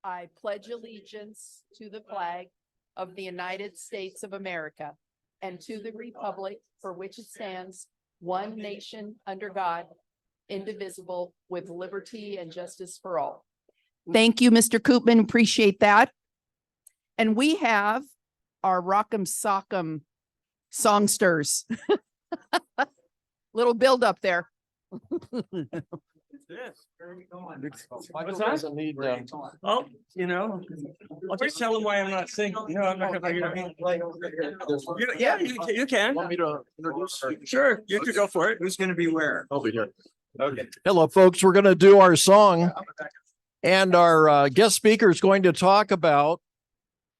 I pledge allegiance to the flag of the United States of America and to the republic for which it stands, one nation under God, indivisible, with liberty and justice for all. Thank you, Mr. Koopman. Appreciate that. And we have our Rock'em Sock'em songsters. Little build up there. What's that? Oh, I'll just tell them why I'm not singing. I'm not gonna. Yeah, you can. Want me to introduce you? Sure, you could go for it. Who's gonna be where? I'll be here. Okay. Hello, folks. We're going to do our song, and our guest speaker is going to talk about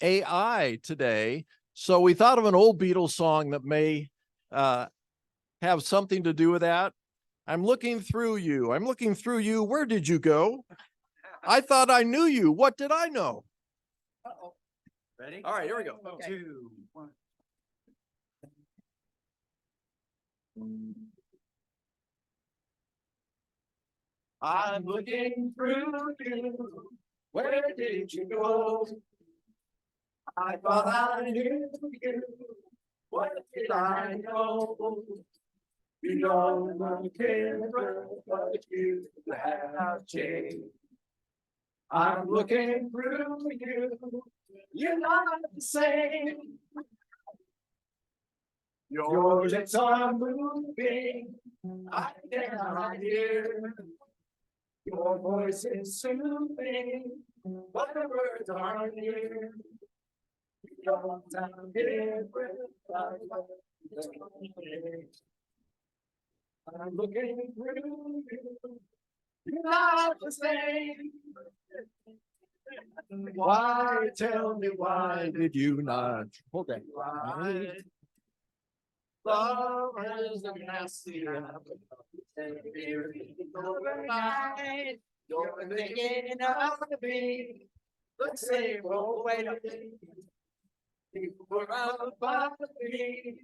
AI today. So we thought of an old Beatles song that may have something to do with that. I'm looking through you. I'm looking through you. Where did you go? I thought I knew you. What did I know? Uh-oh. Ready? All right, here we go. Okay. 2, 1. I'm looking through you. Where did you go? I thought I knew you. What did I know? You know my camera, but you have changed. I'm looking through you. You're not the same. Your lips are moving. I cannot hear. Your voice is soothing, but the words aren't here. You don't sound different. I'm looking through you. You're not the same. Why, tell me, why did you not? Hold that. Why? Love is a nasty apple. Overnight, you're thinking of me. Let's say, well, wait a minute. People were about me,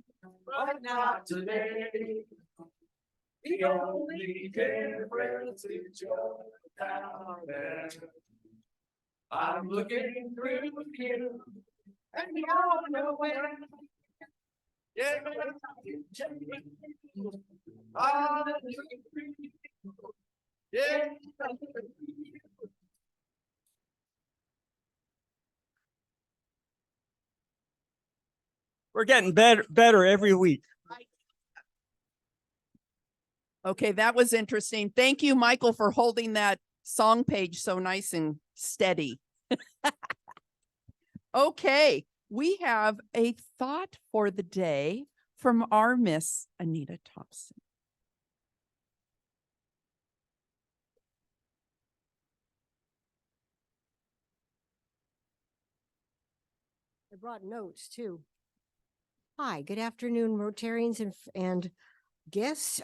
but not today. The only difference is you're down there. I'm looking through you, and you're nowhere. Yeah, I'm looking through you. Yeah. We're getting better every week. Okay, that was interesting. Thank you, Michael, for holding that song page so nice and steady. Okay, we have a thought for the day from our Miss Anita Thompson. I brought notes too. Hi, good afternoon, Rotarians and guests.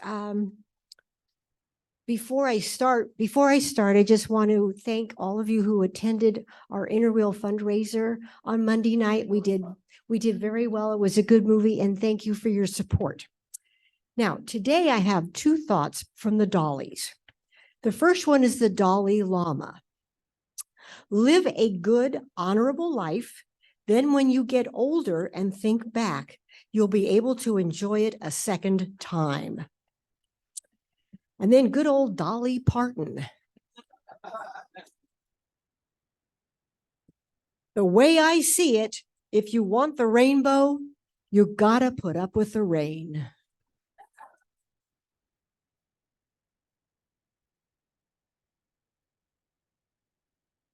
Before I start, I just want to thank all of you who attended our Inner Wheel fundraiser on Monday night. We did very well. It was a good movie, and thank you for your support. Now, today I have two thoughts from the Dollies. The first one is the Dalai Lama. Live a good, honorable life. Then when you get older and think back, you'll be able to enjoy it a second time. And then good old Dolly Parton. The way I see it, if you want the rainbow, you gotta put up with the rain.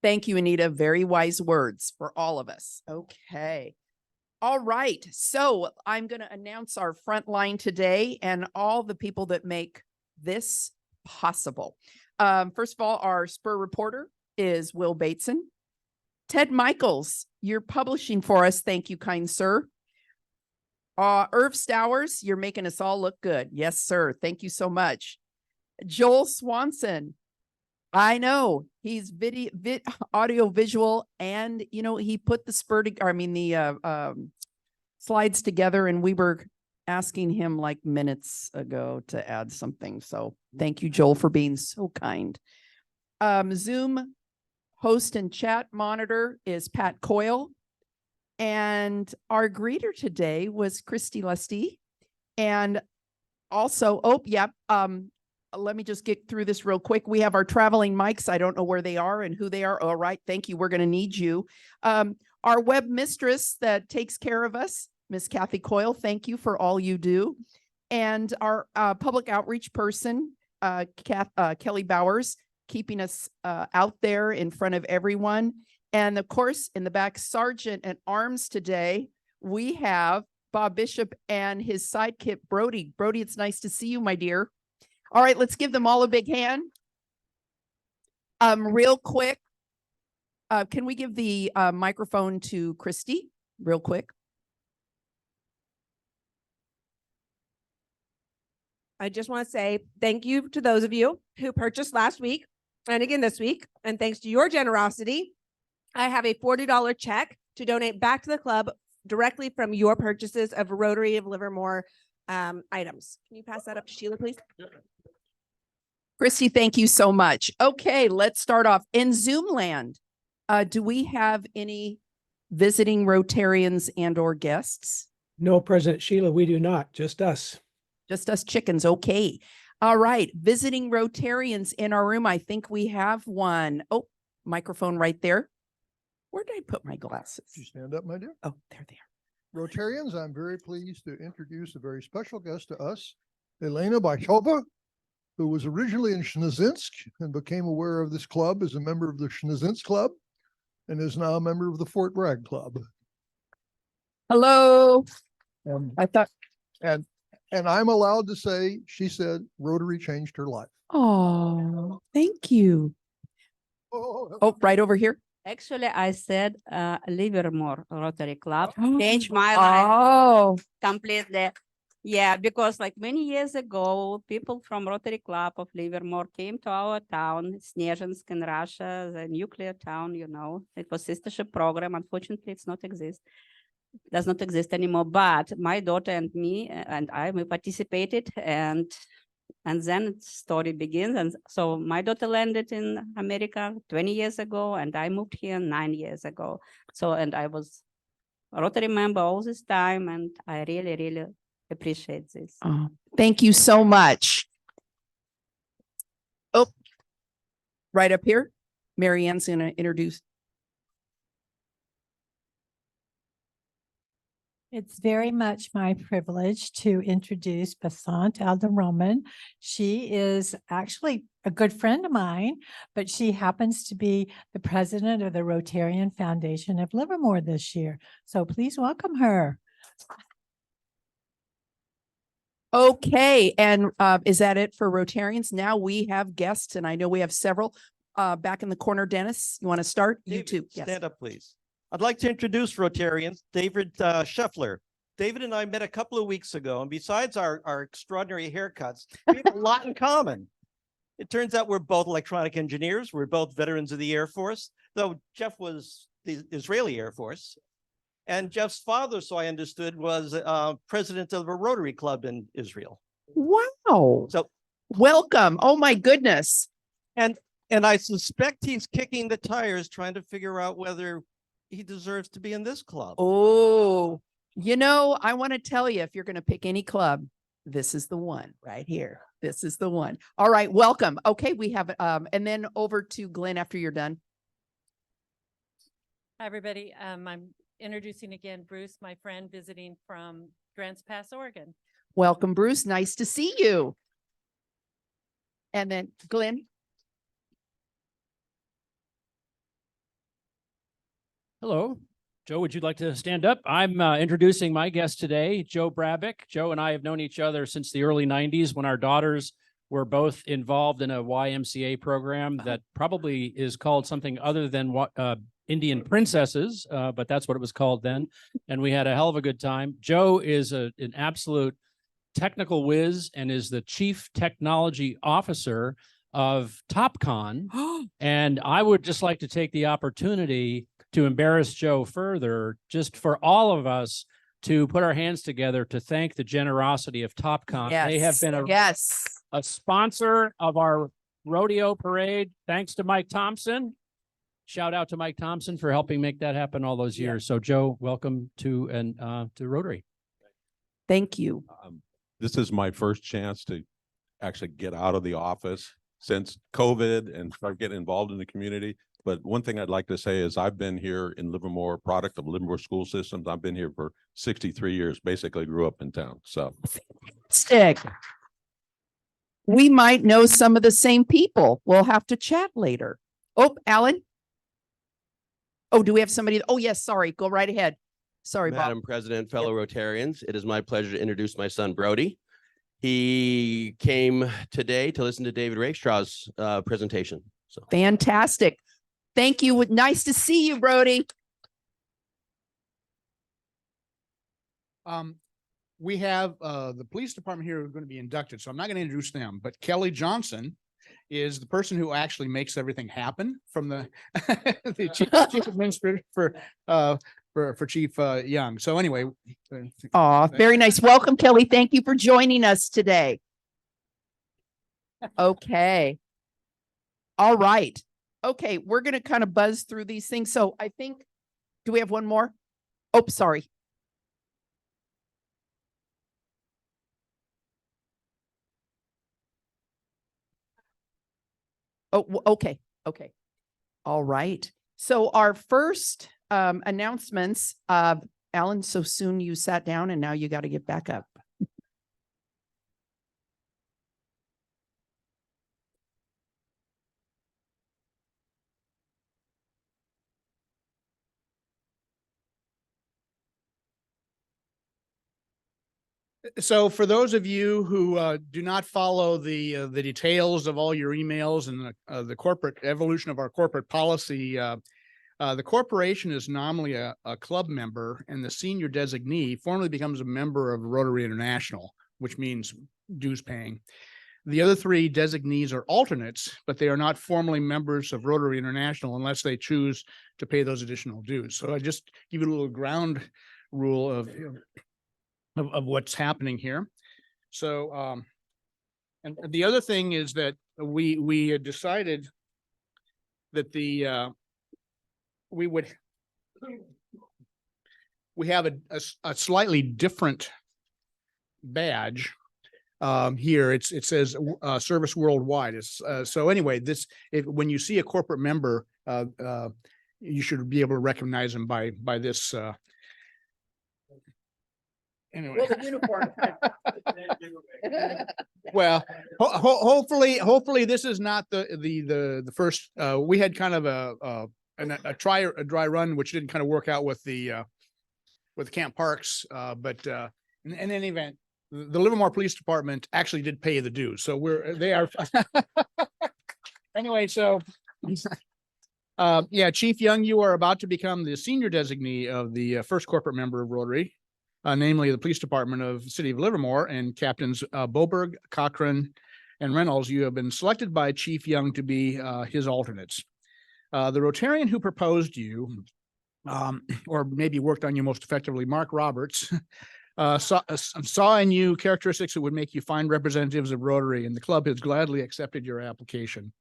Thank you, Anita. Very wise words for all of us. Okay. All right. So I'm going to announce our front line today and all the people that make this possible. First of all, our Spur reporter is Will Bateson. Ted Michaels, you're publishing for us. Thank you, kind sir. Irv Stowers, you're making us all look good. Yes, sir. Thank you so much. Joel Swanson. I know he's audio visual, and he put the slides together, and we were asking him like minutes ago to add something. So thank you, Joel, for being so kind. Zoom host and chat monitor is Pat Coyle. And our greeter today was Christy Lusty. And also, let me just get through this real quick. We have our traveling mics. I don't know where they are and who they are. All right, thank you. We're going to need you. Our web mistress that takes care of us, Miss Kathy Coyle, thank you for all you do. And our public outreach person, Kelly Bowers, keeping us out there in front of everyone. And of course, in the back, Sergeant at Arms today, we have Bob Bishop and his sidekick, Brody. Brody, it's nice to see you, my dear. All right, let's give them all a big hand. Real quick, can we give the microphone to Christy real quick? I just want to say thank you to those of you who purchased last week and again this week. And thanks to your generosity, I have a $40 check to donate back to the club directly from your purchases of Rotary of Livermore items. Can you pass that up to Sheila, please? Christy, thank you so much. Okay, let's start off. In Zoom land, do we have any visiting Rotarians and or guests? No, President Sheila, we do not, just us. Just us chickens, okay. All right, visiting Rotarians in our room. I think we have one. Oh, microphone right there. Where did I put my glasses? Could you stand up, my dear? Oh, there they are. Rotarians, I'm very pleased to introduce a very special guest to us, Elena Bachova, who was originally in Shnezinsk and became aware of this club as a member of the Shnezinsk Club and is now a member of the Fort Bragg Club. Hello. I thought, And I'm allowed to say, she said Rotary changed her life. oh, thank you. Oh, right over here. Actually, I said Livermore Rotary Club changed my life Oh, completely. Yeah, because like many years ago, people from Rotary Club of Livermore came to our town, Snezhinsk in Russia, the nuclear town, you know. It was sistership program. Unfortunately, does not exist anymore. But my daughter and me and we participated, and then the story begins. And so my daughter landed in America 20 years ago, and I moved here 9 years ago. So, and I was a Rotary member all this time, and I really, really appreciate this. oh, thank you so much. Oh, right up here. Mary Ann's going to introduce. It's very much my privilege to introduce Basant Alderroman. She is actually a good friend of mine, but she happens to be the president of the Rotarian Foundation of Livermore this year. So please welcome her. Okay, and is that it for Rotarians? Now we have guests, and I know we have several. Back in the corner, Dennis, you want to start? You too. Yes. Stand up, please. I'd like to introduce Rotarians, David Scheffler. David and I met a couple of weeks ago, and besides our extraordinary haircuts, we have a lot in common. It turns out we're both electronic engineers. We're both veterans of the Air Force, though Jeff was the Israeli Air Force. And Jeff's father, so I understood, was president of a Rotary Club in Israel. Wow. So welcome. Oh my goodness. And I suspect he's kicking the tires trying to figure out whether he deserves to be in this club. Oh, you know, I want to tell you, if you're going to pick any club, this is the one right here. This is the one. All right, welcome. Okay, we have, and then over to Glenn after you're done. Hi, everybody. I'm introducing again Bruce, my friend visiting from Grants Pass, Oregon. Welcome, Bruce. Nice to see you. And then Glenn. Hello, Joe, would you like to stand up? I'm introducing my guest today, Joe Brabick. Joe and I have known each other since the early 90s when our daughters were both involved in a YMCA program that probably is called something other than Indian Princesses, but that's what it was called then. And we had a hell of a good time. Joe is an absolute technical whiz and is the Chief Technology Officer of TopCon. And I would just like to take the opportunity to embarrass Joe further, just for all of us to put our hands together to thank the generosity of TopCon. Yes. They have been a sponsor of our rodeo parade. Thanks to Mike Thompson. shout out to Mike Thompson for helping make that happen all those years. So Joe, welcome to Rotary. Thank you. This is my first chance to actually get out of the office since COVID and start getting involved in the community. But one thing I'd like to say is I've been here in Livermore, product of Livermore school systems. I've been here for 63 years, basically grew up in town. So Stick. We might know some of the same people. We'll have to chat later. Oh, Alan. Oh, do we have somebody? Oh, yes, sorry. Go right ahead. Sorry, Bob. Madam President, fellow Rotarians, it is my pleasure to introduce my son, Brody. He came today to listen to David Rakestraw's presentation. So Fantastic. Thank you. Nice to see you, Brody. We have the police department here who are going to be inducted, so I'm not going to introduce them, but Kelly Johnson is the person who actually makes everything happen from the, the chief administrator for Chief Young. So anyway. Aw, very nice. Welcome, Kelly. Thank you for joining us today. Okay. All right. Okay, we're going to kind of buzz through these things. So I think, do we have one more? Oh, sorry. Oh, okay. Okay. All right. So our first announcements, Alan, so soon you sat down and now you got to get back up. So for those of you who do not follow the details of all your emails and the corporate evolution of our corporate policy, the corporation is nominally a club member, and the senior designee formally becomes a member of Rotary International, which means dues paying. The other three designees are alternates, but they are not formally members of Rotary International unless they choose to pay those additional dues. So I just give you a little ground rule of what's happening here. So, and the other thing is that we had decided that we have a slightly different badge here. It says service worldwide. It's so anyway, when you see a corporate member, you should be able to recognize them by this. Anyway. Well, the uniform. Well, hopefully this is not the first. We had kind of a dry run, which didn't kind of work out with Camp Parks. But in any event, the Livermore Police Department actually did pay the dues, so they are. Anyway, so yeah, Chief Young, you are about to become the senior designee of the first corporate member of Rotary. Namely the police department of the city of Livermore, and Captains Boberg, Cochran, and Reynolds. You have been selected by Chief Young to be his alternates. The Rotarian who proposed you, or maybe worked on you most effectively, Mark Roberts, saw in you characteristics that would make you fine representatives of Rotary, and the club has gladly accepted your application.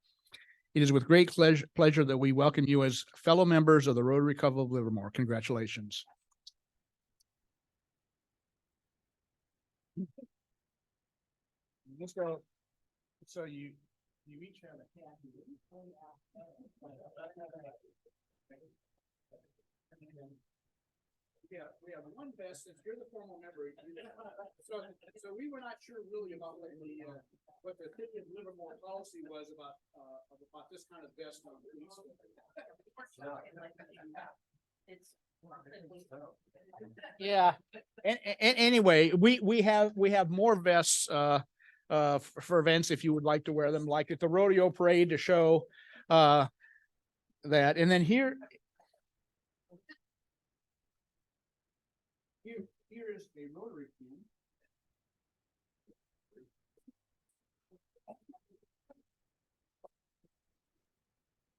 It is with great pleasure that we welcome you as fellow members of the Rotary Club of Livermore. Congratulations. Let's go. So you each have a hat. Yeah, we have one vest. Since you're the formal member, so we were not sure really about what the city of Livermore policy was about this kind of vest on police. Yeah. Anyway, we have more vests for events if you would like to wear them, like at the rodeo parade to show that. And then here is a Rotary pin.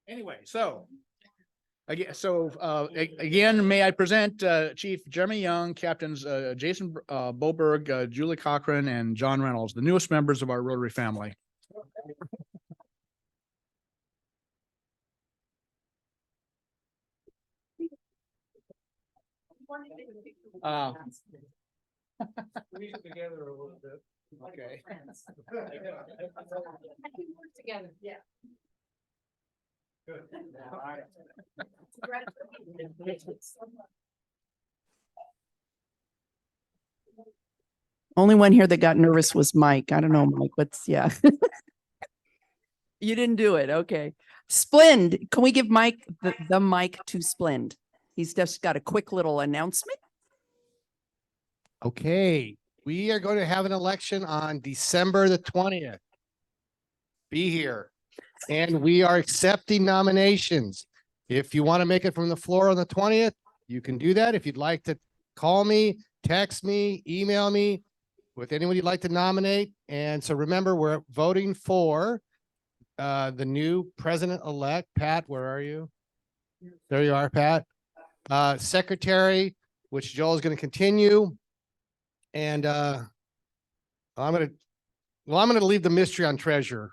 Anyway, so again, may I present Chief Jeremy Young, Captains Jason Boberg, Julie Cochran, and John Reynolds, the newest members of our Rotary family. Squeeze it together a little bit. Okay. Together, yeah. Good. Only one here that got nervous was Mike. I don't know, Mike, what's, yeah. You didn't do it. Okay. Splend, can we give Mike the mic to Splend? He's just got a quick little announcement. Okay, we are going to have an election on December the 20th. Be here. And we are accepting nominations. If you want to make it from the floor on the 20th, you can do that. If you'd like to call me, text me, email me with anyone you'd like to nominate. And so remember, we're voting for the new president-elect. Pat, where are you? There you are, Pat. Secretary, which Joel is going to continue. And I'm going to leave the mystery on treasurer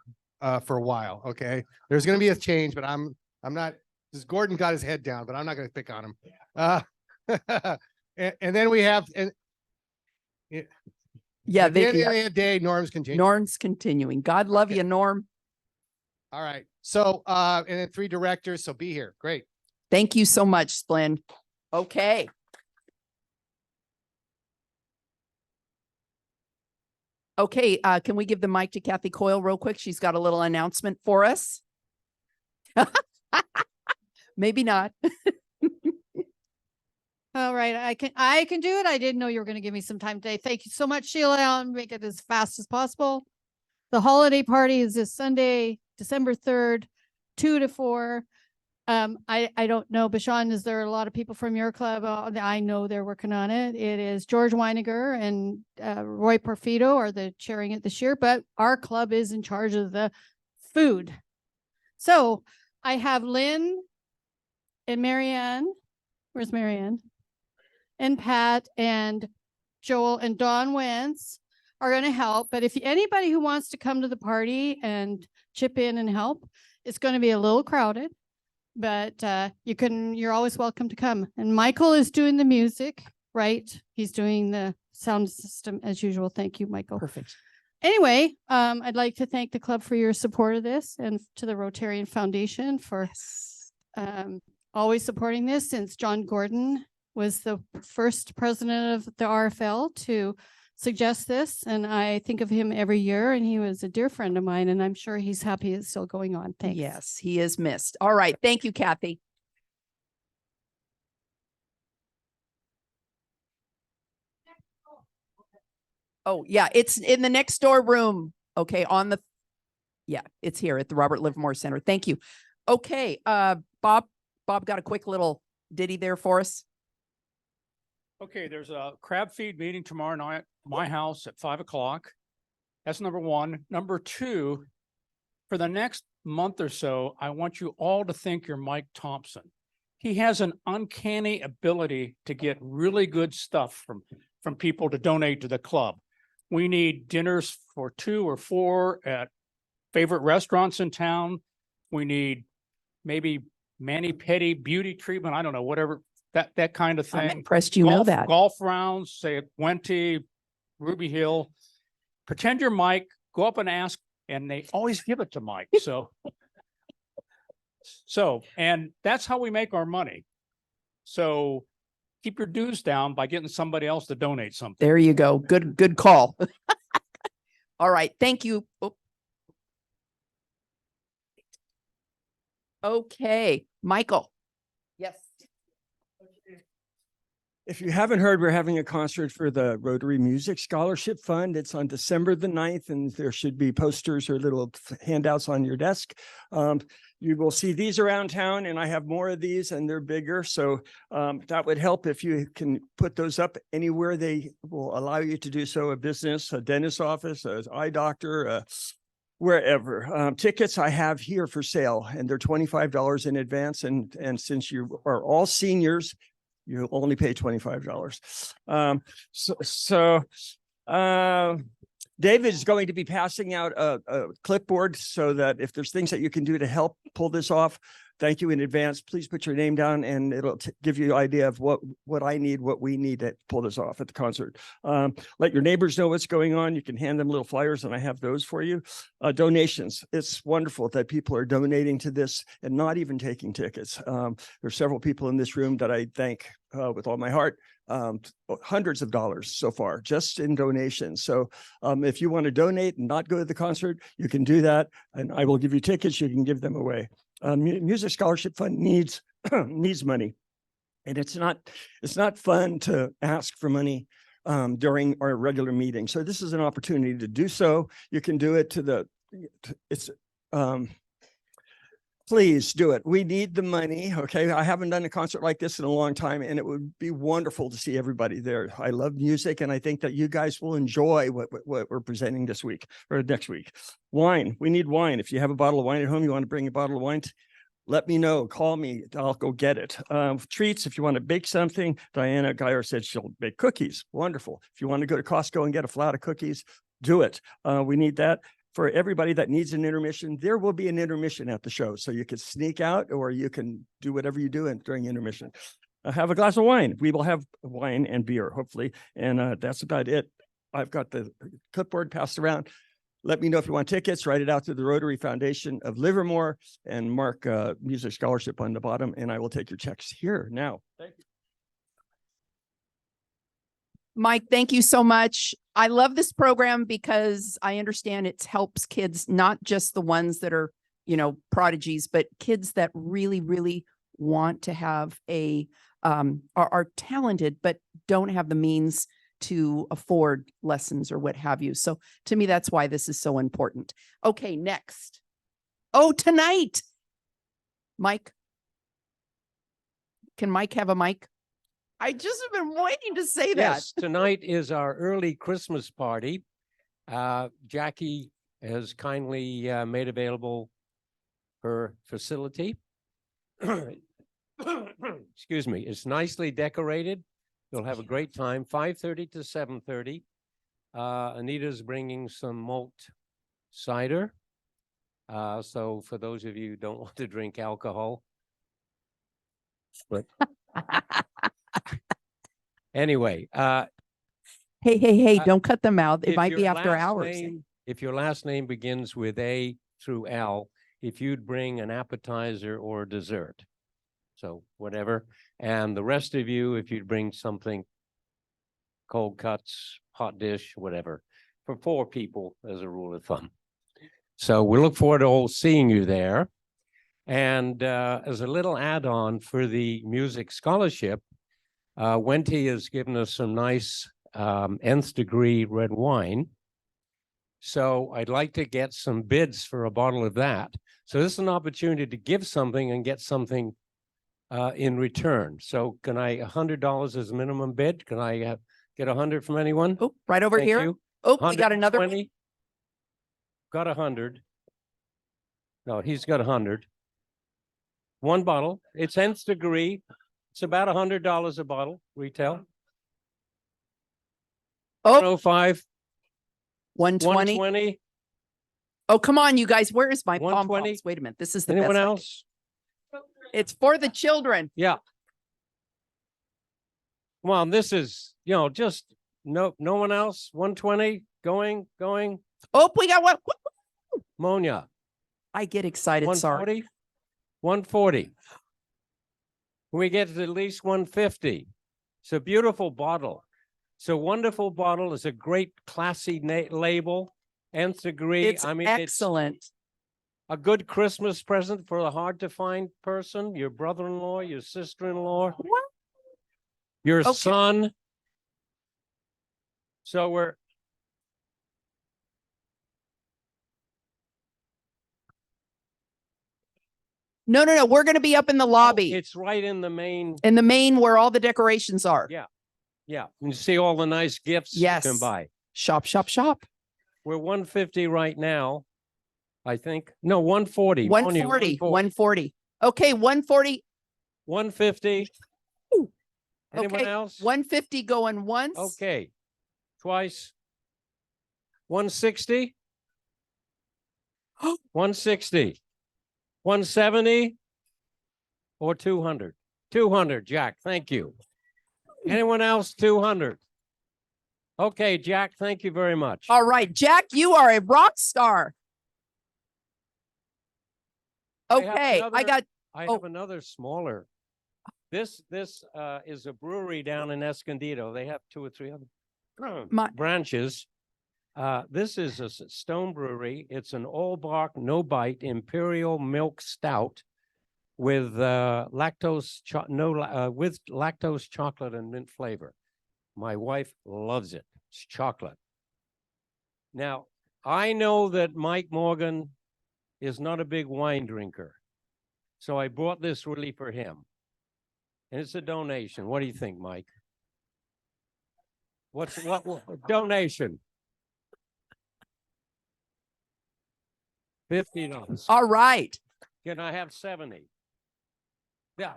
for a while. Okay. There's going to be a change, but I'm not, because Gordon got his head down, but I'm not going to pick on him. And then we have, Yeah, at the end of the day, Norm's continuing. Norm's continuing. God love you, Norm. All right. So, and then 3 directors. So be here. Great. Thank you so much, Splend. Okay. Okay, can we give the mic to Kathy Coyle real quick? She's got a little announcement for us. Maybe not. All right, I can do it. I didn't know you were going to give me some time today. Thank you so much, Sheila. I'll make it as fast as possible. The holiday party is this Sunday, December 3rd, 2 to 4. I don't know, Bashan, is there a lot of people from your club? I know they're working on it. It is George Weiniger and Roy Porfido are the chairing it this year, but our club is in charge of the food. So I have Lynn and Marianne. Where's Marianne? And Pat and Joel and Don Wentz are going to help. But if anybody who wants to come to the party and chip in and help, it's going to be a little crowded. But you're always welcome to come. And Michael is doing the music, right? He's doing the sound system as usual. Thank you, Michael. Perfect. Anyway, I'd like to thank the club for your support of this and to the Rotarian Foundation for always supporting this since John Gordon was the first president of the RFL to suggest this. And I think of him every year, and he was a dear friend of mine, and I'm sure he's happy it's still going on. Thanks. Yes, he is missed. All right. Thank you, Kathy. Oh, yeah, it's in the next door room. Okay, yeah, it's here at the Robert Livermore Center. Thank you. Okay, Bob got a quick little ditty there for us. Okay, there's a crab feed meeting tomorrow night at my house at 5 o'clock. That's number 1. Number 2, for the next month or so, I want you all to think you're Mike Thompson. He has an uncanny ability to get really good stuff from people to donate to the club. We need dinners for 2 or 4 at favorite restaurants in town. We need maybe mani-pedi beauty treatment. I don't know, whatever. That kind of thing. I'm impressed you know that. Golf rounds, say at Wente, Ruby Hill. Pretend you're Mike, go up and ask, and they always give it to Mike. And that's how we make our money. So keep your dues down by getting somebody else to donate something. There you go. Good call. All right. Thank you. Oh. Okay, Michael. Yes. If you haven't heard, we're having a concert for the Rotary Music Scholarship Fund. It's on December the 9th, and there should be posters or little handouts on your desk. You will see these around town, and I have more of these, and they're bigger. So that would help if you can put those up anywhere they will allow you to do so, a business, a dentist's office, an eye doctor, wherever. Tickets I have here for sale, and they're $25 in advance. And since you are all seniors, you only pay $25. David is going to be passing out a clipboard so that if there's things that you can do to help pull this off, thank you in advance. Please put your name down and it'll give you an idea of what I need, what we need to pull this off at the concert. Let your neighbors know what's going on. You can hand them little flyers and I have those for you. Donations. It's wonderful that people are donating to this and not even taking tickets. There's several people in this room that I thank with all my heart. Hundreds of dollars so far just in donations. So if you want to donate and not go to the concert, you can do that and I will give you tickets. You can give them away. Music Scholarship Fund needs needs money, and it's not fun to ask for money during our regular meeting. So this is an opportunity to do so. You can do it please do it. We need the money. Okay. I haven't done a concert like this in a long time, and it would be wonderful to see everybody there. I love music, and I think that you guys will enjoy what we're presenting this week or next week. Wine. We need wine. If you have a bottle of wine at home, you want to bring a bottle of wine, let me know. Call me. I'll go get it. Treats. If you want to bake something, Diana Geyer said she'll bake cookies. Wonderful. If you want to go to Costco and get a flat of cookies, do it. We need that. For everybody that needs an intermission, there will be an intermission at the show. So you can sneak out or you can do whatever you do during intermission. Have a glass of wine. We will have wine and beer, hopefully. And that's about it. I've got the clipboard passed around. Let me know if you want tickets. Write it out to the Rotary Foundation of Livermore and mark Music Scholarship on the bottom, and I will take your checks here now. Thank you. Mike, thank you so much. I love this program because I understand it helps kids, not just the ones that are, prodigies, but kids that really, really want to have are talented, but don't have the means to afford lessons or what have you. So to me, that's why this is so important. Okay, next. Oh, tonight. Mike. Can Mike have a mic? I just have been waiting to say that. Yes, tonight is our early Christmas party. Jackie has kindly made available her facility. Excuse me. It's nicely decorated. You'll have a great time. 5:30 to 7:30. Anita's bringing some malt cider. So for those of you who don't want to drink alcohol, but anyway, hey, don't cut them out. It might be after hours. If your last name begins with A through L, if you'd bring an appetizer or dessert. So whatever. And the rest of you, if you'd bring something, cold cuts, hot dish, whatever, for 4 people as a rule of thumb. So we look forward to all seeing you there. And as a little add-on for the music scholarship, Wenty has given us some nice nth degree red wine. So I'd like to get some bids for a bottle of that. So this is an opportunity to give something and get something in return. So can I $100 as a minimum bid? Can I get 100 from anyone? Oh, right over Thank here. you. Oh, we got another. 120. Got 100. No, he's got 100. One bottle. It's nth degree. It's about $100 a bottle retail. Oh, 105. 120. 120. Oh, come on, you guys. Where is my pom 120. poms? Wait a minute. This is the Anyone best. else? It's for the children. Yeah. Well, this is, just no one else. 120 going. Oh, we got one. Monia. I get excited. Sorry. 140. We get at least 150. It's a beautiful bottle. It's a wonderful bottle. It's a great classy label. Nth degree. It's excellent. It's a good Christmas present for a hard to find person, your brother-in-law, your sister-in-law, your son. So we're No. We're going to be up in the lobby. It's right in the main. In the main where all the decorations are. Yeah. Yeah. You see all the nice gifts Yes. you can buy. Shop. We're 150 right now, I think. No, 140. 140. Okay, 140. 150. Ooh. Anyone Okay, else? 150 going once. Okay. Twice. 160. 160. 170. or 200? 200, Jack, thank you. Anyone else? 200. Okay, Jack, thank you very much. All right, Jack, you are a rock star. Okay, I have another smaller. This is a brewery down in Escondido. They have 2 or 3 other branches. This is a Stone Brewery. It's an all bark, no bite imperial milk stout with lactose chocolate and mint flavor. My wife loves it. It's chocolate. Now, I know that Mike Morgan is not a big wine drinker. So I bought this really for him. And it's a donation. What do you think, Mike? What donation? $50. All right. Can I have 70? Yeah.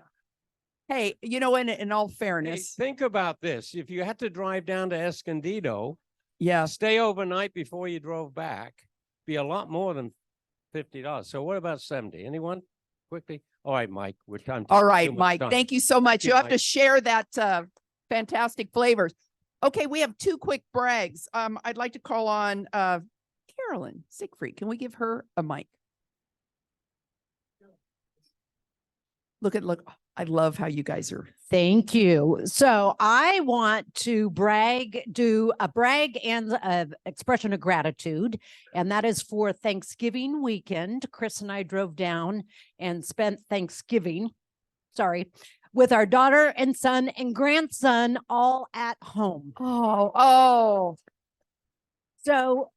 Hey, you know, in all Hey, fairness, think about this. If you had to drive down to Escondido, yeah, stay overnight before you drove back, be a lot more than $50. So what about 70? Anyone? Quickly. All right, Mike, we're time. All right, Mike, thank you so much. You have Mike. to share that fantastic flavors. Okay, we have 2 quick brags. I'd like to call on Carolyn Siegfried. Can we give her a mic? Look, I love how you guys are. Thank you. So I want to do a brag and expression of gratitude, and that is for Thanksgiving weekend. Chris and I drove down and spent Thanksgiving, with our daughter and son and grandson all at home. Oh. So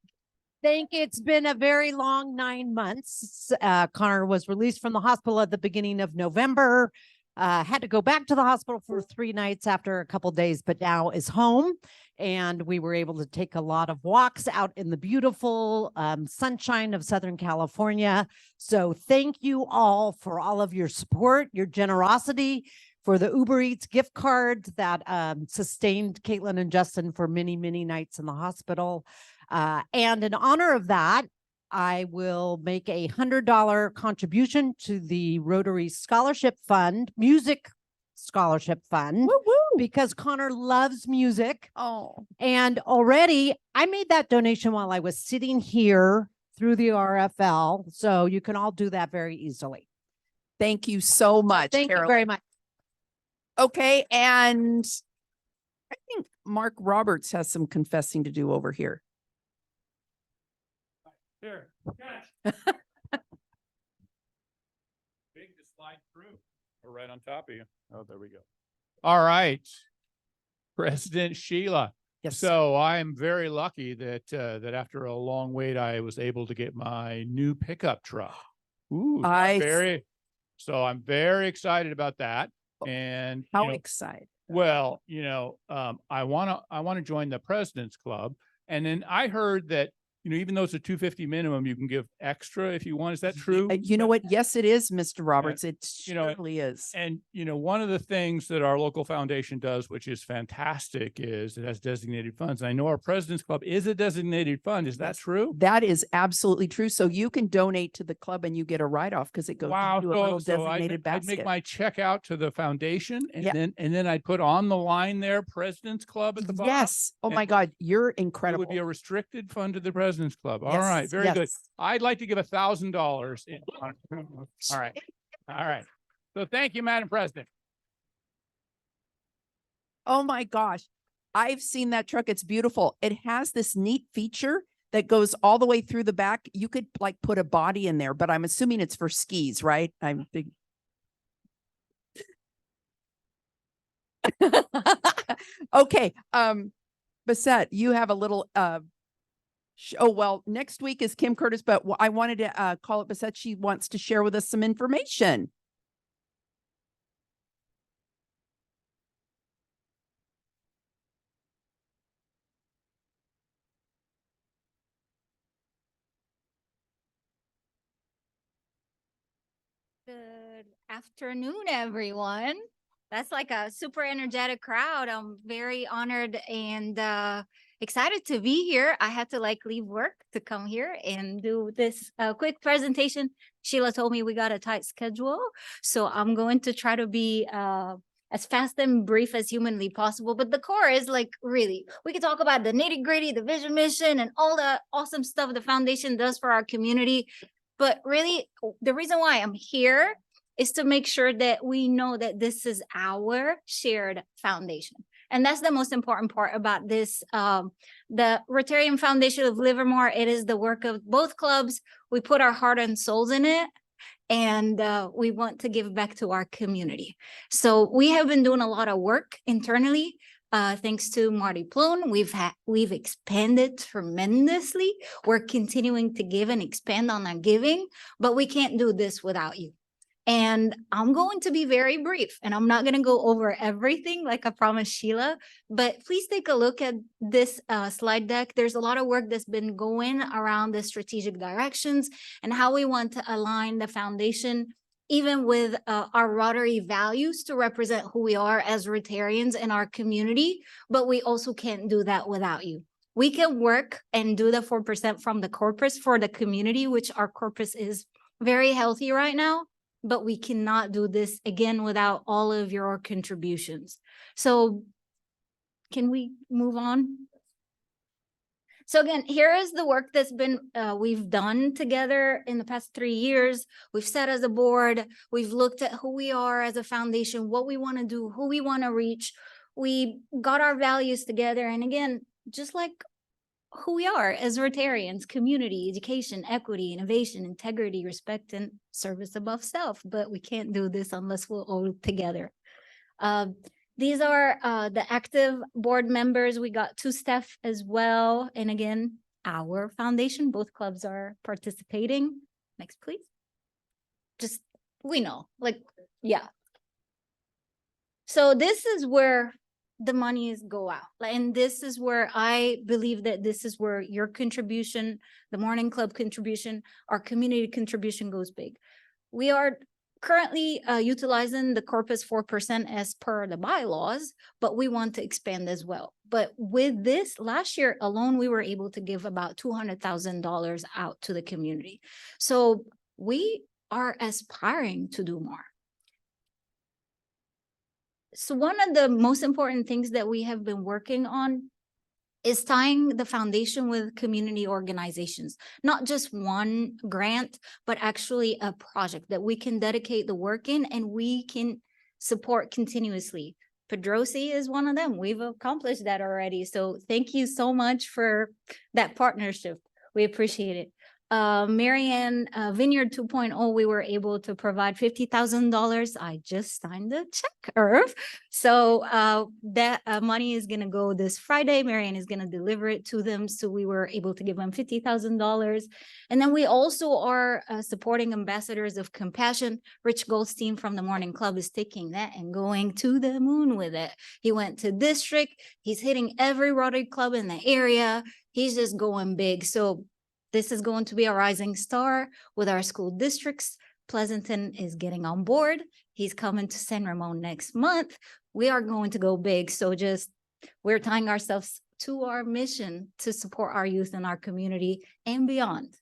it's been a very long 9 months. Connor was released from the hospital at the beginning of November. Had to go back to the hospital for 3 nights after a couple days, but now is home. And we were able to take a lot of walks out in the beautiful sunshine of Southern California. So thank you all for all of your support, your generosity, for the Uber Eats gift card that sustained Caitlin and Justin for many, many nights in the hospital. And in honor of that, I will make a $100 contribution to the Rotary Scholarship Fund, Music Scholarship Fund, because Connor loves music. Oh. And already I made that donation while I was sitting here through the RFL. So you can all do that very easily. Thank you so much. Thank Carolyn. you very much. Okay, and I think Mark Roberts has some confessing to do over here. Here. Big to slide through. We're right on top of you. Oh, there we go. All right. President Sheila. Yes. So I am very lucky that that after a long wait, I was able to get my new pickup truck. Ooh, I'm very excited about that. And how excited? Well, I want to join the President's Club. And then I heard that, even though it's a $250 minimum, you can give extra if you want. Is that true? You know what? Yes, it is, Mr. Roberts. It surely is. And, one of the things that our local foundation does, which is fantastic, is it has designated funds. And I know our President's Club is a designated fund. Is that true? That is absolutely true. So you can donate to the club and you get a write-off because it goes to a little designated basket. I'd make my check out to the foundation and then I'd put on the line there, President's Club at the bottom. Yes. Oh my God. You're incredible. It would be a restricted fund to the President's Club. All right. Very good. I'd like to give $1,000. All right. All right. So thank you, Madam President. Oh my gosh. I've seen that truck. It's beautiful. It has this neat feature that goes all the way through the back. You could put a body in there, but I'm assuming it's for skis, right? I'm big. Okay. Bissette, you have a little next week is Kim Curtis, but I wanted to call it Bissette. She wants to share with us some information. Good afternoon, everyone. That's like a super energetic crowd. I'm very honored and excited to be here. I had to like leave work to come here and do this quick presentation. Sheila told me we got a tight schedule, so I'm going to try to be as fast and brief as humanly possible. But the core is like, really, we could talk about the nitty gritty, the vision, mission, and all the awesome stuff the foundation does for our community. But really, the reason why I'm here is to make sure that we know that this is our shared foundation. And that's the most important part about this. The Rotarian Foundation of Livermore, it is the work of both clubs. We put our heart and souls in it, and we want to give back to our community. So we have been doing a lot of work internally. Thanks to Marty Plone, we've expanded tremendously. We're continuing to give and expand on our giving, but we can't do this without you. And I'm going to be very brief, and I'm not going to go over everything like I promised Sheila, but please take a look at this slide deck. There's a lot of work that's been going around the strategic directions and how we want to align the foundation, even with our Rotary values, to represent who we are as Rotarians in our community, but we also can't do that without you. We can work and do the 4% from the corpus for the community, which our corpus is very healthy right now, but we cannot do this again without all of your contributions. So can we move on? So again, here is the work that's been we've done together in the past 3 years. We've set as a board, we've looked at who we are as a foundation, what we want to do, who we want to reach. We got our values together. And again, just like who we are as Rotarians: community, education, equity, innovation, integrity, respect, and service above self. But we can't do this unless we're all together. These are the active board members. We got 2 staff as well. And again, our foundation, both clubs are participating. Next, please. Just, we know, like, yeah. So this is where the monies go out. And this is where I believe that this is where your contribution, the morning club contribution, our community contribution goes big. We are currently utilizing the corpus 4% as per the bylaws, but we want to expand as well. But with this, last year alone, we were able to give about $200,000 out to the community. So we are aspiring to do more. So one of the most important things that we have been working on is tying the foundation with community organizations, not just one grant, but actually a project that we can dedicate the work in and we can support continuously. Pedrosi is one of them. We've accomplished that already. So thank you so much for that partnership. We appreciate it. Marianne, Vineyard 2.0, we were able to provide $50,000. I just signed the check, Irv. So that money is going to go this Friday. Marianne is going to deliver it to them. So we were able to give them $50,000. And then we also are supporting Ambassadors of Compassion. Rich Goldstein from the Morning Club is taking that and going to the moon with it. He went to district. He's hitting every Rotary Club in the area. He's just going big. So this is going to be a rising star with our school districts. Pleasanton is getting on board. He's coming to San Ramon next month. We are going to go big. So just, we're tying ourselves to our mission to support our youth in our community and beyond.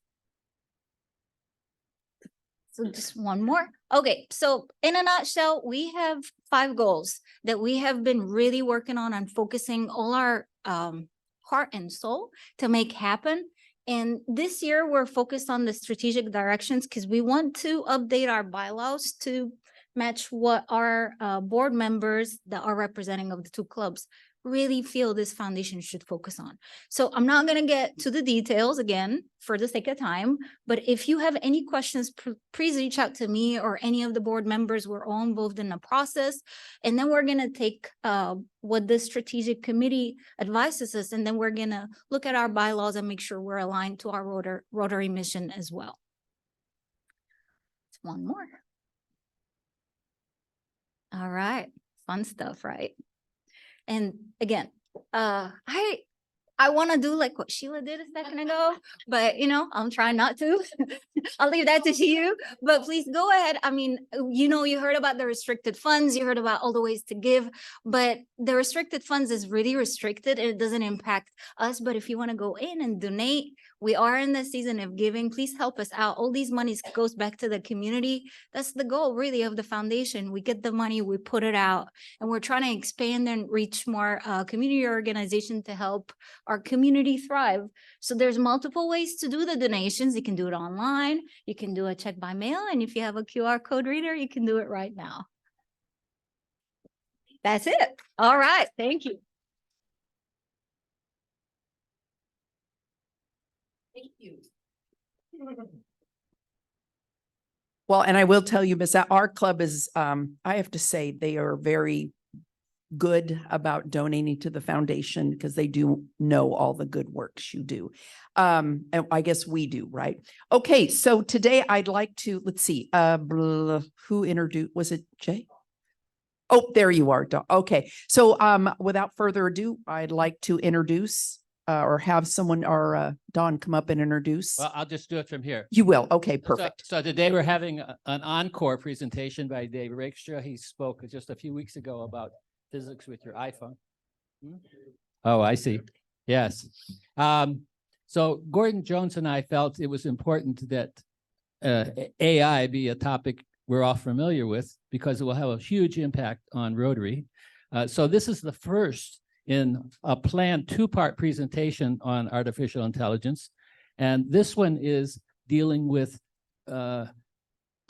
So just one more. Okay, so in a nutshell, we have 5 goals that we have been really working on and focusing all our heart and soul to make happen. And this year we're focused on the strategic directions because we want to update our bylaws to match what our board members that are representing of the 2 clubs really feel this foundation should focus on. So I'm not going to get to the details again for the sake of time, but if you have any questions, please reach out to me or any of the board members. We're all involved in the process. And then we're going to take what the strategic committee advises us, and then we're going to look at our bylaws and make sure we're aligned to our Rotary mission as well. One more. All right. Fun stuff, right? And again, I I want to do like what Sheila did a second ago, but I'm trying not to. I'll leave that to you, but please go ahead. I mean, you heard about the restricted funds, you heard about all the ways to give, but the restricted funds is really restricted and it doesn't impact us. But if you want to go in and donate, we are in the season of giving. Please help us out. All these monies goes back to the community. That's the goal really of the foundation. We get the money, we put it out, and we're trying to expand and reach more community organizations to help our community thrive. So there's multiple ways to do the donations. You can do it online, you can do a check by mail, and if you have a QR code reader, you can do it right now. That's it. All right, thank you. Thank you. Well, and I will tell you, Miss, our club is, I have to say, they are very good about donating to the foundation because they do know all the good works you do. And I guess we do, right? Okay, so today I'd like to, let's see, who introduced, was it Jay? Oh, there you are. Okay, so without further ado, I'd like to introduce or have someone or Don come up and introduce. Well, I'll just do it from here. You will. Okay, perfect. So today we're having an encore presentation by Dave Rakestraw. He spoke just a few weeks ago about physics with your iPhone. Oh, I see. Yes. So Gordon Jones and I felt it was important that AI be a topic we're all familiar with because it will have a huge impact on Rotary. So this is the first in a planned two-part presentation on artificial intelligence. And this one is dealing with a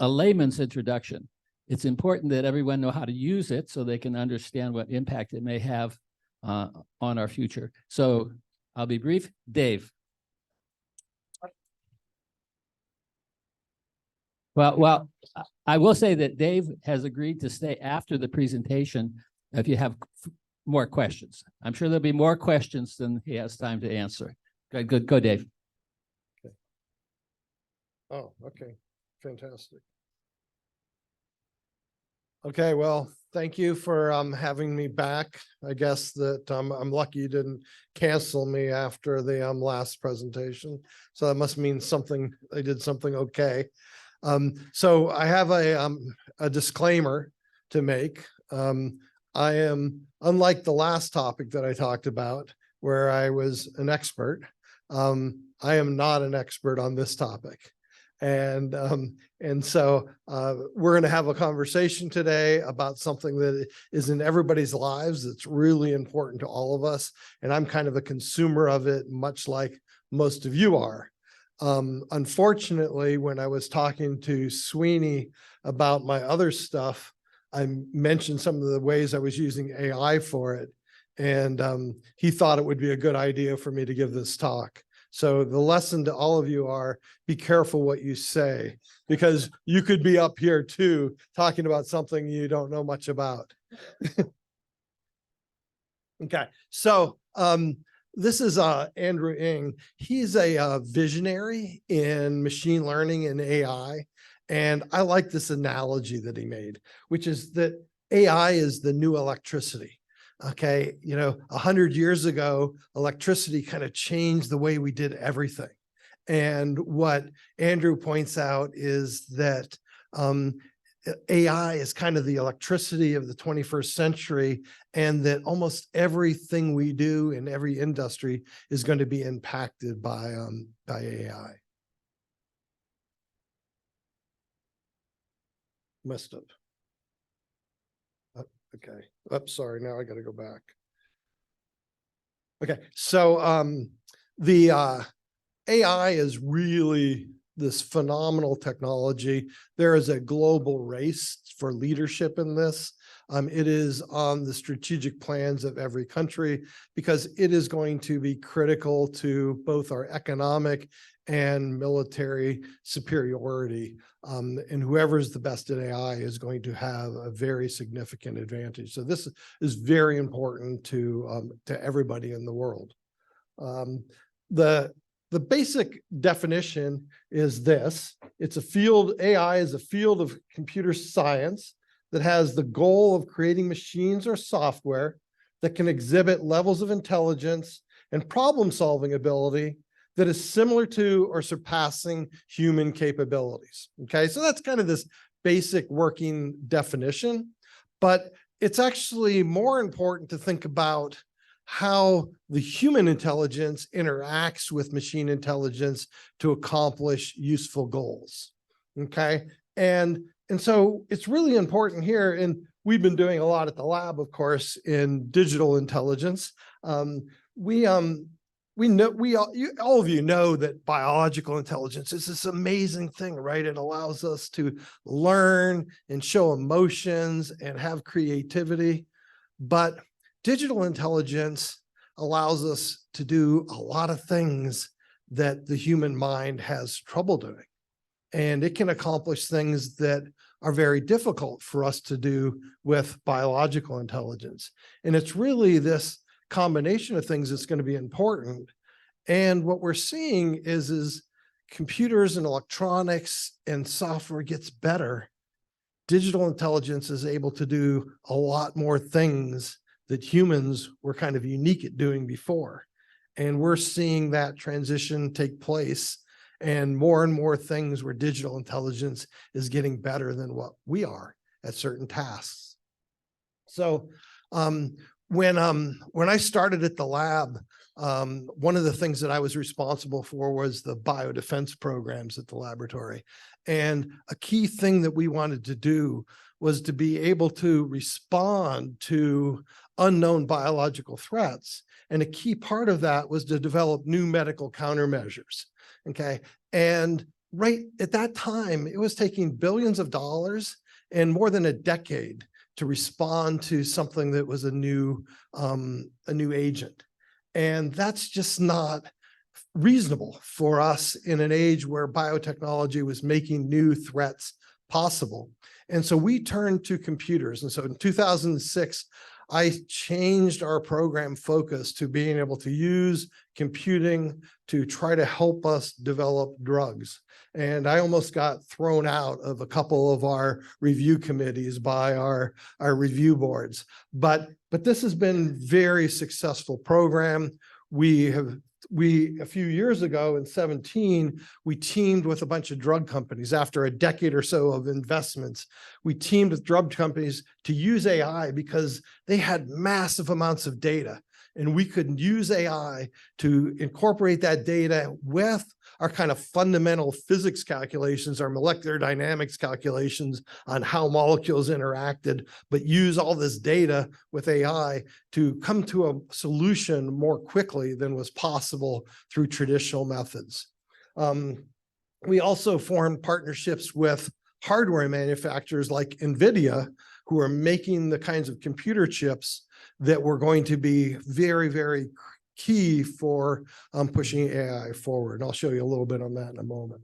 layman's introduction. It's important that everyone know how to use it so they can understand what impact it may have on our future. So I'll be brief. Dave. Well, I will say that Dave has agreed to stay after the presentation if you have more questions. I'm sure there'll be more questions than he has time to answer. Good. Go, Dave. Okay. Oh, okay. Fantastic. Okay, well, thank you for having me back. I guess that I'm lucky you didn't cancel me after the last presentation. So that must mean something, I did something okay. So I have a disclaimer to make. I am, unlike the last topic that I talked about, where I was an expert, I am not an expert on this topic. And so we're going to have a conversation today about something that is in everybody's lives that's really important to all of us. And I'm kind of a consumer of it, much like most of you are. Unfortunately, when I was talking to Sweeney about my other stuff, I mentioned some of the ways I was using AI for it. And he thought it would be a good idea for me to give this talk. So the lesson to all of you are, be careful what you say, because you could be up here too, talking about something you don't know much about. Okay, so this is Andrew Ng. He's a visionary in machine learning and AI. And I like this analogy that he made, which is that AI is the new electricity. Okay, 100 years ago, electricity kind of changed the way we did everything. And what Andrew points out is that AI is kind of the electricity of the 21st century, and that almost everything we do in every industry is going to be impacted by AI. Messed up. Okay. Oops, sorry. Now I got to go back. Okay. So the AI is really this phenomenal technology. There is a global race for leadership in this. It is on the strategic plans of every country because it is going to be critical to both our economic and military superiority. And whoever is the best at AI is going to have a very significant advantage. So this is very important to everybody in the world. The basic definition is this. It's a field, AI is a field of computer science that has the goal of creating machines or software that can exhibit levels of intelligence and problem-solving ability that is similar to or surpassing human capabilities. Okay, so that's kind of this basic working definition, but it's actually more important to think about how the human intelligence interacts with machine intelligence to accomplish useful goals. Okay, and so it's really important here, and we've been doing a lot at the lab, of course, in digital intelligence. All of you know that biological intelligence is this amazing thing, right? It allows us to learn and show emotions and have creativity. But digital intelligence allows us to do a lot of things that the human mind has trouble doing. And it can accomplish things that are very difficult for us to do with biological intelligence. And it's really this combination of things that's going to be important. And what we're seeing is computers and electronics and software gets better. Digital intelligence is able to do a lot more things that humans were kind of unique at doing before. And we're seeing that transition take place, and more things where digital intelligence is getting better than what we are at certain tasks. So when I started at the lab, one of the things that I was responsible for was the biodefense programs at the laboratory. And a key thing that we wanted to do was to be able to respond to unknown biological threats. And a key part of that was to develop new medical countermeasures. Okay. And right at that time, it was taking billions of dollars and more than a decade to respond to something that was a new agent. And that's just not reasonable for us in an age where biotechnology was making new threats possible. And so we turned to computers. And so in 2006, I changed our program focus to being able to use computing to try to help us develop drugs. And I almost got thrown out of a couple of our review committees by our review boards. But this has been a very successful program. A few years ago in 2017, we teamed with a bunch of drug companies after a decade or so of investments. We teamed with drug companies to use AI because they had massive amounts of data, and we could use AI to incorporate that data with our kind of fundamental physics calculations, our molecular dynamics calculations on how molecules interacted, but use all this data with AI to come to a solution more quickly than was possible through traditional methods. We also formed partnerships with hardware manufacturers like NVIDIA, who are making the kinds of computer chips that were going to be very, very key for pushing AI forward. And I'll show you a little bit on that in a moment.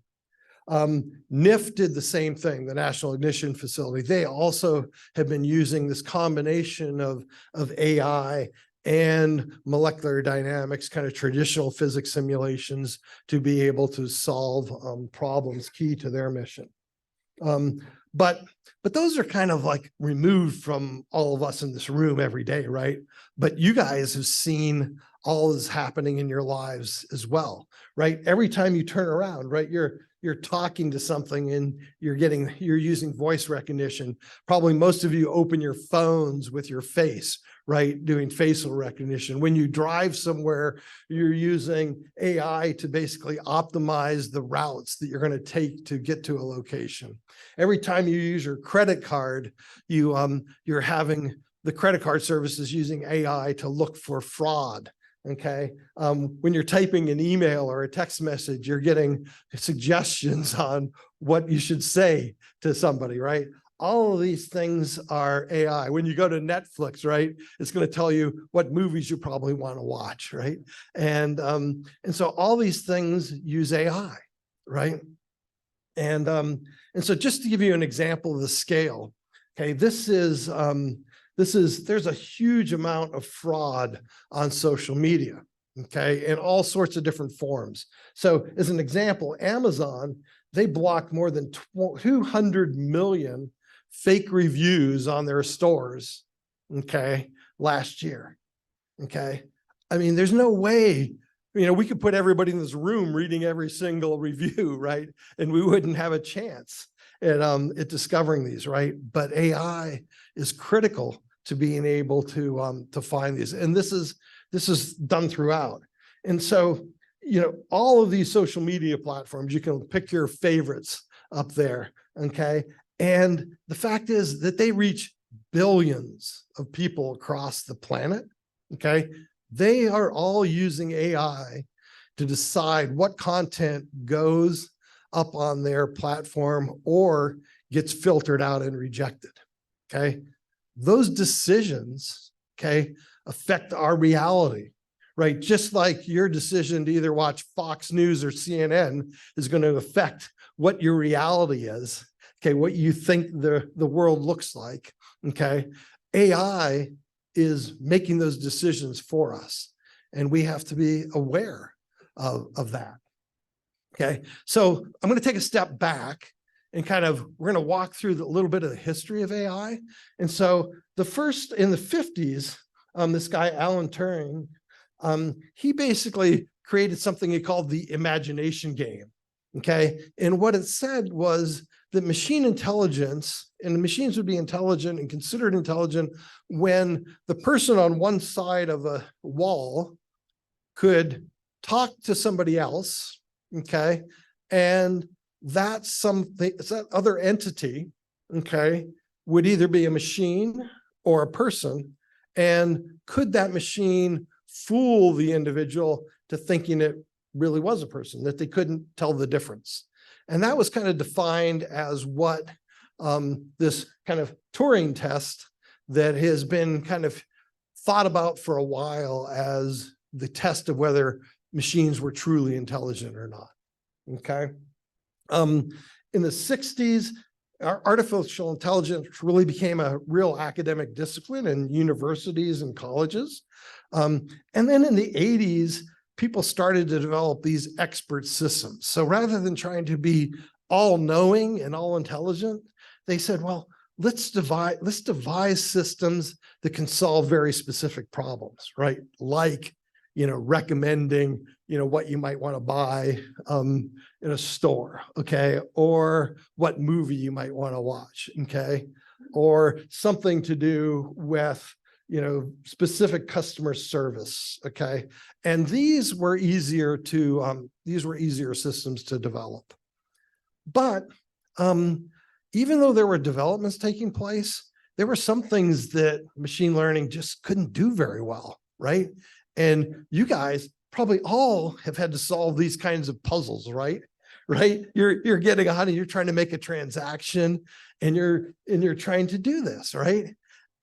NIF did the same thing, the National Ignition Facility. They also have been using this combination of AI and molecular dynamics, kind of traditional physics simulations, to be able to solve problems key to their mission. But those are kind of like removed from all of us in this room every day, right? But you guys have seen all this happening in your lives as well, right? Every time you turn around, right, you're talking to something and you're using voice recognition. Probably most of you open your phones with your face, right? Doing facial recognition. When you drive somewhere, you're using AI to basically optimize the routes that you're going to take to get to a location. Every time you use your credit card, you're having the credit card services using AI to look for fraud. Okay. When you're typing an email or a text message, you're getting suggestions on what you should say to somebody, right? All of these things are AI. When you go to Netflix, right, it's going to tell you what movies you probably want to watch, right? And so all these things use AI, right? And so just to give you an example of the scale, okay, there's a huge amount of fraud on social media, okay, in all sorts of different forms. So as an example, Amazon, they blocked more than 200 million fake reviews on their stores, okay, last year, okay. I mean, there's no way, we could put everybody in this room reading every single review, right? And we wouldn't have a chance at discovering these, right? But AI is critical to being able to find these. And this is done throughout. And so, all of these social media platforms, you can pick your favorites up there, okay? And the fact is that they reach billions of people across the planet, okay? They are all using AI to decide what content goes up on their platform or gets filtered out and rejected, okay? Those decisions, okay, affect our reality, right? Just like your decision to either watch Fox News or CNN is going to affect what your reality is, okay, what you think the world looks like, okay? AI is making those decisions for us, and we have to be aware of that, okay? So I'm going to take a step back and we're going to walk through a little bit of the history of AI. And so the first, in the 50s, this guy, Alan Turing, he basically created something he called the imagination game, okay? And what it said was that machine intelligence, and the machines would be intelligent and considered intelligent when the person on one side of a wall could talk to somebody else, okay? And that's that other entity, okay, would either be a machine or a person. And could that machine fool the individual to thinking it really was a person, that they couldn't tell the difference? And that was kind of defined as what this kind of Turing test that has been kind of thought about for a while as the test of whether machines were truly intelligent or not, okay? In the 60s, artificial intelligence really became a real academic discipline in universities and colleges. And then in the 80s, people started to develop these expert systems. So rather than trying to be all-knowing and all-intelligent, they said, well, let's devise systems that can solve very specific problems, right? Like, recommending, what you might want to buy in a store, okay? Or what movie you might want to watch, okay? Or something to do with, specific customer service, okay? And these were easier systems to develop. But even though there were developments taking place, there were some things that machine learning just couldn't do very well, right? And you guys probably all have had to solve these kinds of puzzles, right? Right? You're getting on and you're trying to make a transaction and you're trying to do this, right?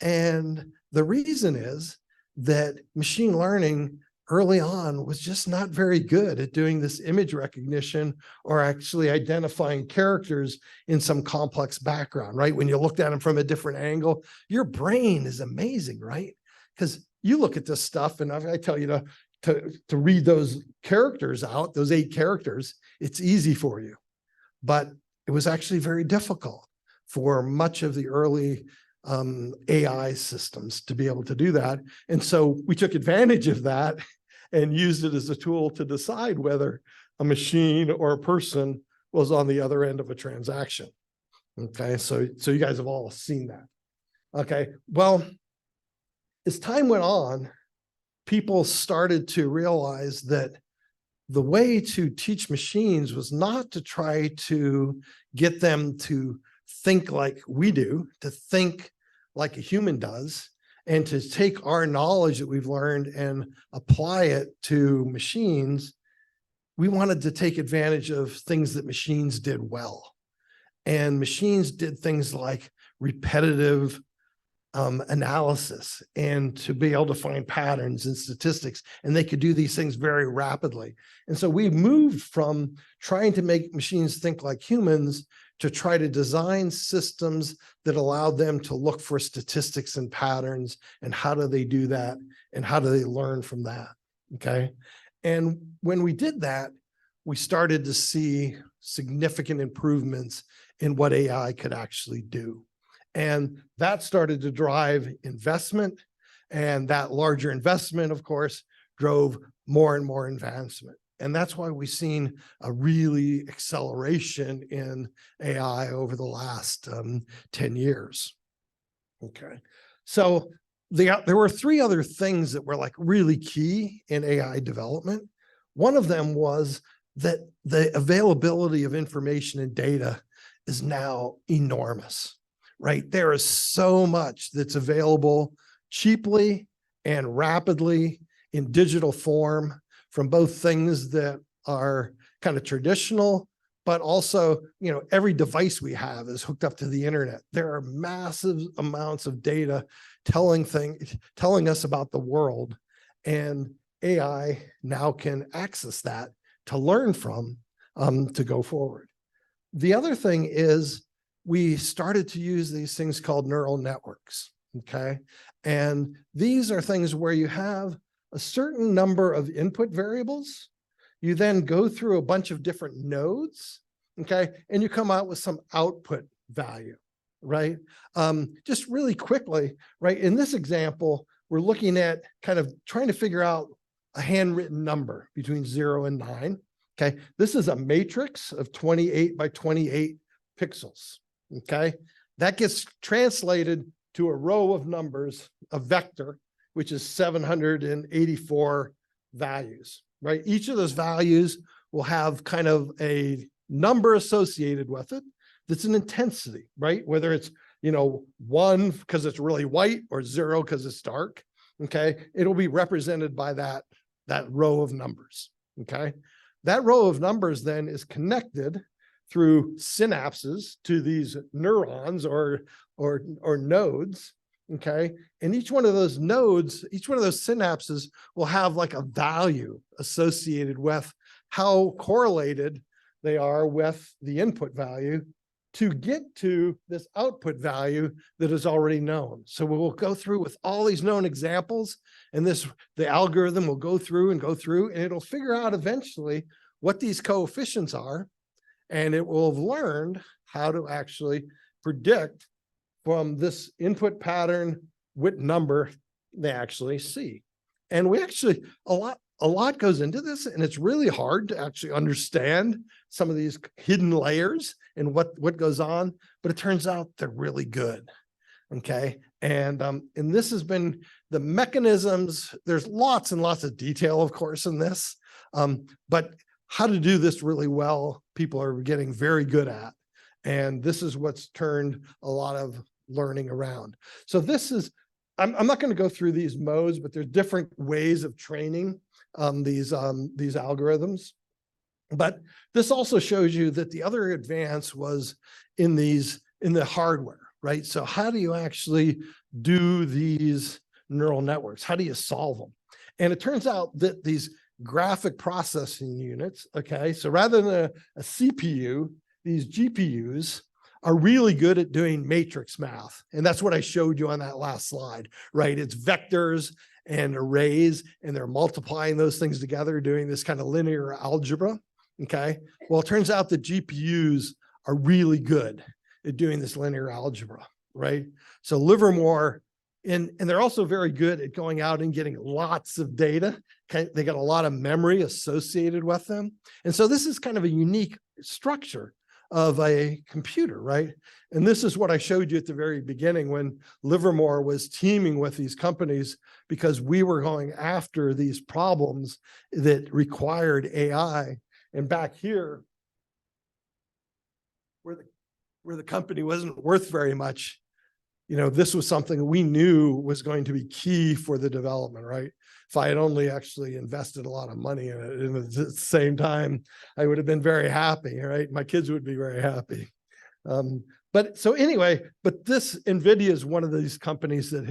And the reason is that machine learning early on was just not very good at doing this image recognition or actually identifying characters in some complex background, right? When you looked at them from a different angle, your brain is amazing, right? Because you look at this stuff and I tell you to read those characters out, those 8 characters, it's easy for you. But it was actually very difficult for much of the early AI systems to be able to do that. And so we took advantage of that and used it as a tool to decide whether a machine or a person was on the other end of a transaction. Okay, so you guys have all seen that. Okay, well, as time went on, people started to realize that the way to teach machines was not to try to get them to think like we do, to think like a human does, and to take our knowledge that we've learned and apply it to machines. We wanted to take advantage of things that machines did well. And machines did things like repetitive analysis and to be able to find patterns and statistics, and they could do these things very rapidly. And so we moved from trying to make machines think like humans to try to design systems that allowed them to look for statistics and patterns, and how do they do that, and how do they learn from that, okay? And when we did that, we started to see significant improvements in what AI could actually do. And that started to drive investment, and that larger investment, of course, drove more and more advancement. And that's why we've seen a really acceleration in AI over the last 10 years. Okay. So there were three other things that were like really key in AI development. One of them was that the availability of information and data is now enormous, right? There is so much that's available cheaply and rapidly in digital form from both things that are kind of traditional, but also, you know, every device we have is hooked up to the internet. There are massive amounts of data telling us about the world, and AI now can access that to learn from, to go forward. The other thing is we started to use these things called neural networks, okay? And these are things where you have a certain number of input variables. You then go through a bunch of different nodes, okay? And you come out with some output value, right? Just really quickly, right? In this example, we're looking at kind of trying to figure out a handwritten number between 0 and 9, okay? This is a matrix of 28 by 28 pixels, okay? That gets translated to a row of numbers, a vector, which is 784 values, right? Each of those values will have kind of a number associated with it that's an intensity, right? Whether it's, you know, 1 because it's really white or 0 because it's dark, okay? It'll be represented by that row of numbers, okay? That row of numbers then is connected through synapses to these neurons or nodes, okay? And each one of those nodes, each one of those synapses will have like a value associated with how correlated they are with the input value to get to this output value that is already known. So we'll go through with all these known examples, and the algorithm will go through, and it'll figure out eventually what these coefficients are, and it will have learned how to actually predict from this input pattern what number they actually see. And we actually, a lot goes into this, and it's really hard to actually understand some of these hidden layers and what goes on, but it turns out they're really good, okay? And this has been the mechanisms. There's lots and lots of detail, of course, in this, but how to do this really well, people are getting very good at. And this is what's turned a lot of learning around. So this is, I'm not going to go through these modes, but there's different ways of training these algorithms. But this also shows you that the other advance was in the hardware, right? So how do you actually do these neural networks? How do you solve them? And it turns out that these graphic processing units, okay, so rather than a CPU, these GPUs are really good at doing matrix math. And that's what I showed you on that last slide, right? It's vectors and arrays, and they're multiplying those things together, doing this kind of linear algebra, okay? Well, it turns out that GPUs are really good at doing this linear algebra, right? So Livermore, and they're also very good at going out and getting lots of data. Okay? They got a lot of memory associated with them. And so this is kind of a unique structure of a computer, right? And this is what I showed you at the very beginning when Livermore was teaming with these companies, because we were going after these problems that required AI. And back here, where the company wasn't worth very much, you know, this was something we knew was going to be key for the development, right? If I had only actually invested a lot of money in it, and at the same time, I would have been very happy, right? My kids would be very happy. But so anyway, but this NVIDIA is one of these companies that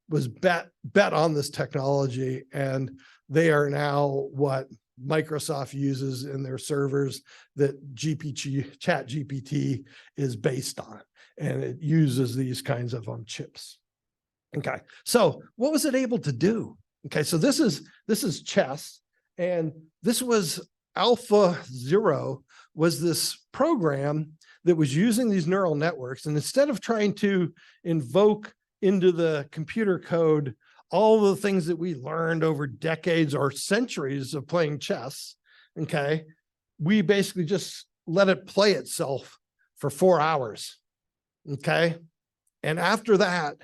was bet on this technology, and they are now what Microsoft uses in their servers that ChatGPT is based on. And it uses these kinds of chips. Okay, so what was it able to do? Okay, so this is chess, and this was AlphaZero, was this program that was using these neural networks, and instead of trying to invoke into the computer code all the things that we learned over decades or centuries of playing chess, okay, we basically just let it play itself for 4 hours, okay? And after that,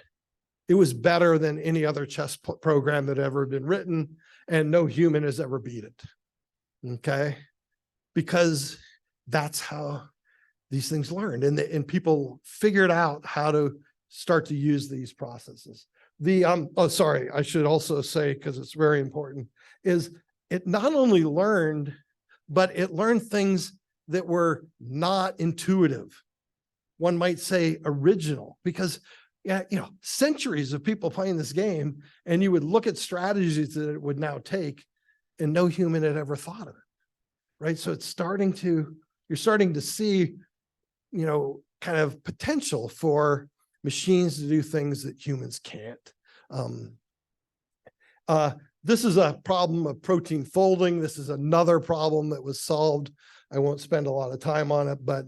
it was better than any other chess program that ever been written, and no human has ever beat it, okay? Because that's how these things learned, and people figured out how to start to use these processes. Oh, sorry, I should also say, because it's very important, is it not only learned, but it learned things that were not intuitive. One might say original, because centuries of people playing this game, and you would look at strategies that it would now take, and no human had ever thought of it, right? So you're starting to see, kind of potential for machines to do things that humans can't. This is a problem of protein folding. This is another problem that was solved. I won't spend a lot of time on it, but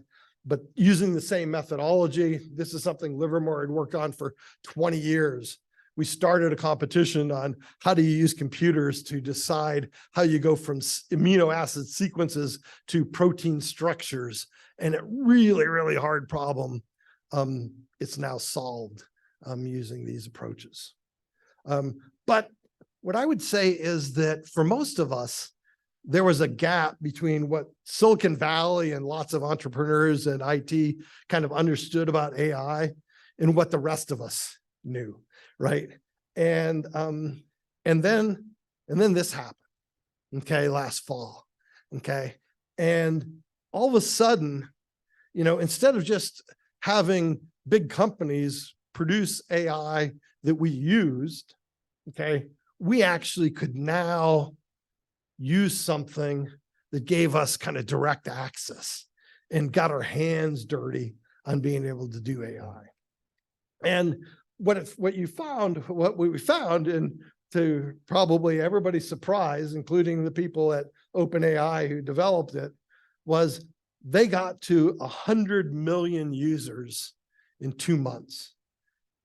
using the same methodology, this is something Livermore had worked on for 20 years. We started a competition on how do you use computers to decide how you go from amino acid sequences to protein structures, and a really, really hard problem. It's now solved using these approaches. But what I would say is that for most of us, there was a gap between what Silicon Valley and lots of entrepreneurs and IT kind of understood about AI and what the rest of us knew, right? And then this happened, okay, last fall, okay? And all of a sudden, instead of just having big companies produce AI that we used, okay, we actually could now use something that gave us kind of direct access and got our hands dirty on being able to do AI. And what we found, and to probably everybody's surprise, including the people at OpenAI who developed it, was they got to 100 million users in 2 months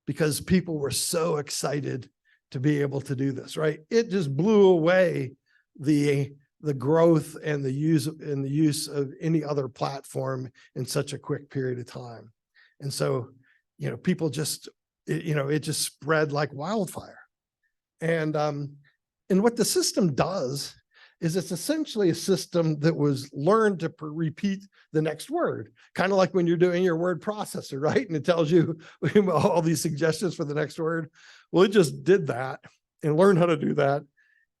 because people were so excited to be able to do this, right? It just blew away the growth and the use of any other platform in such a quick period of time. And so, people just, it just spread like wildfire. And what the system does is it's essentially a system that was learned to repeat the next word, kind of like when you're doing your word processor, right? And it tells you all these suggestions for the next word. Well, it just did that and learned how to do that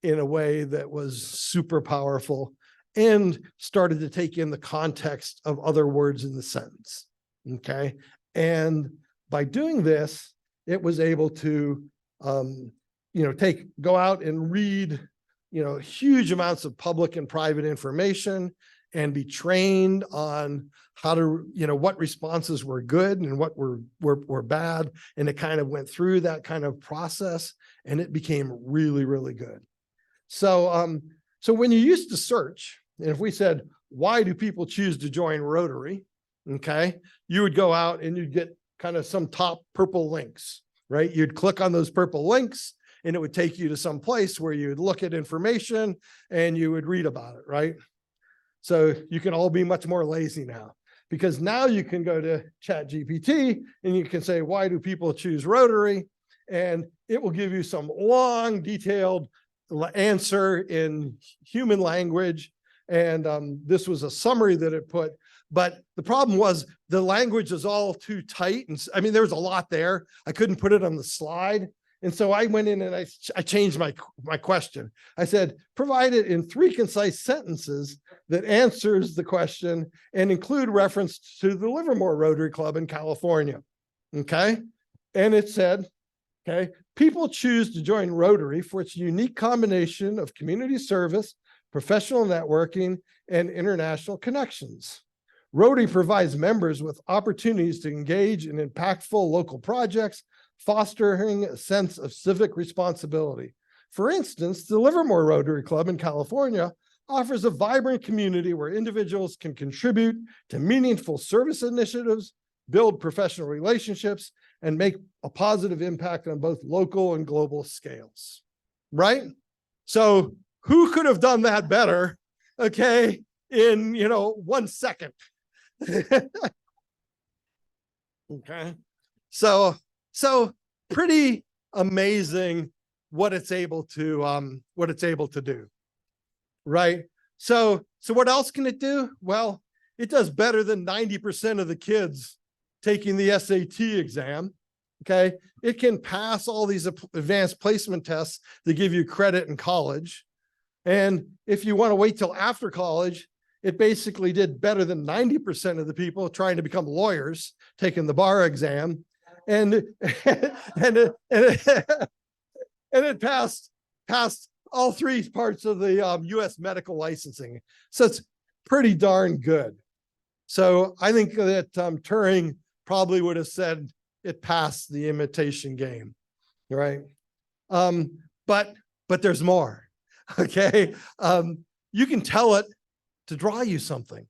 in a way that was super powerful and started to take in the context of other words in the sentence, okay? And by doing this, it was able to, go out and read, huge amounts of public and private information and be trained on how to, what responses were good and what were bad. And it kind of went through that kind of process, and it became really, really good. So, so when you used to search, and if we said, why do people choose to join Rotary? Okay, you would go out and you'd get kind of some top purple links, right? You'd click on those purple links and it would take you to some place where you would look at information and you would read about it, right? So you can all be much more lazy now, because now you can go to ChatGPT and you can say, why do people choose Rotary? And it will give you some long, detailed answer in human language. And this was a summary that it put, but the problem was the language is all too tight. And I mean, there was a lot there. I couldn't put it on the slide. And so I went in and I changed my question. I said, provide it in 3 concise sentences that answers the question and include reference to the Livermore Rotary Club in California. Okay. And it said, okay, people choose to join Rotary for its unique combination of community service, professional networking, and international connections. Rotary provides members with opportunities to engage in impactful local projects, fostering a sense of civic responsibility. For instance, the Livermore Rotary Club in California offers a vibrant community where individuals can contribute to meaningful service initiatives, build professional relationships, and make a positive impact on both local and global scales, right? So who could have done that better, okay, in, 1 second? Okay. So pretty amazing what it's able to do, right? So what else can it do? Well, it does better than 90% of the kids taking the SAT exam. Okay. It can pass all these advanced placement tests that give you credit in college. And if you want to wait till after college, it basically did better than 90% of the people trying to become lawyers taking the bar exam. And it passed all three parts of the US medical licensing. So it's pretty darn good. So I think that Turing probably would have said it passed the imitation game, right? But there's more, okay? You can tell it to draw you something,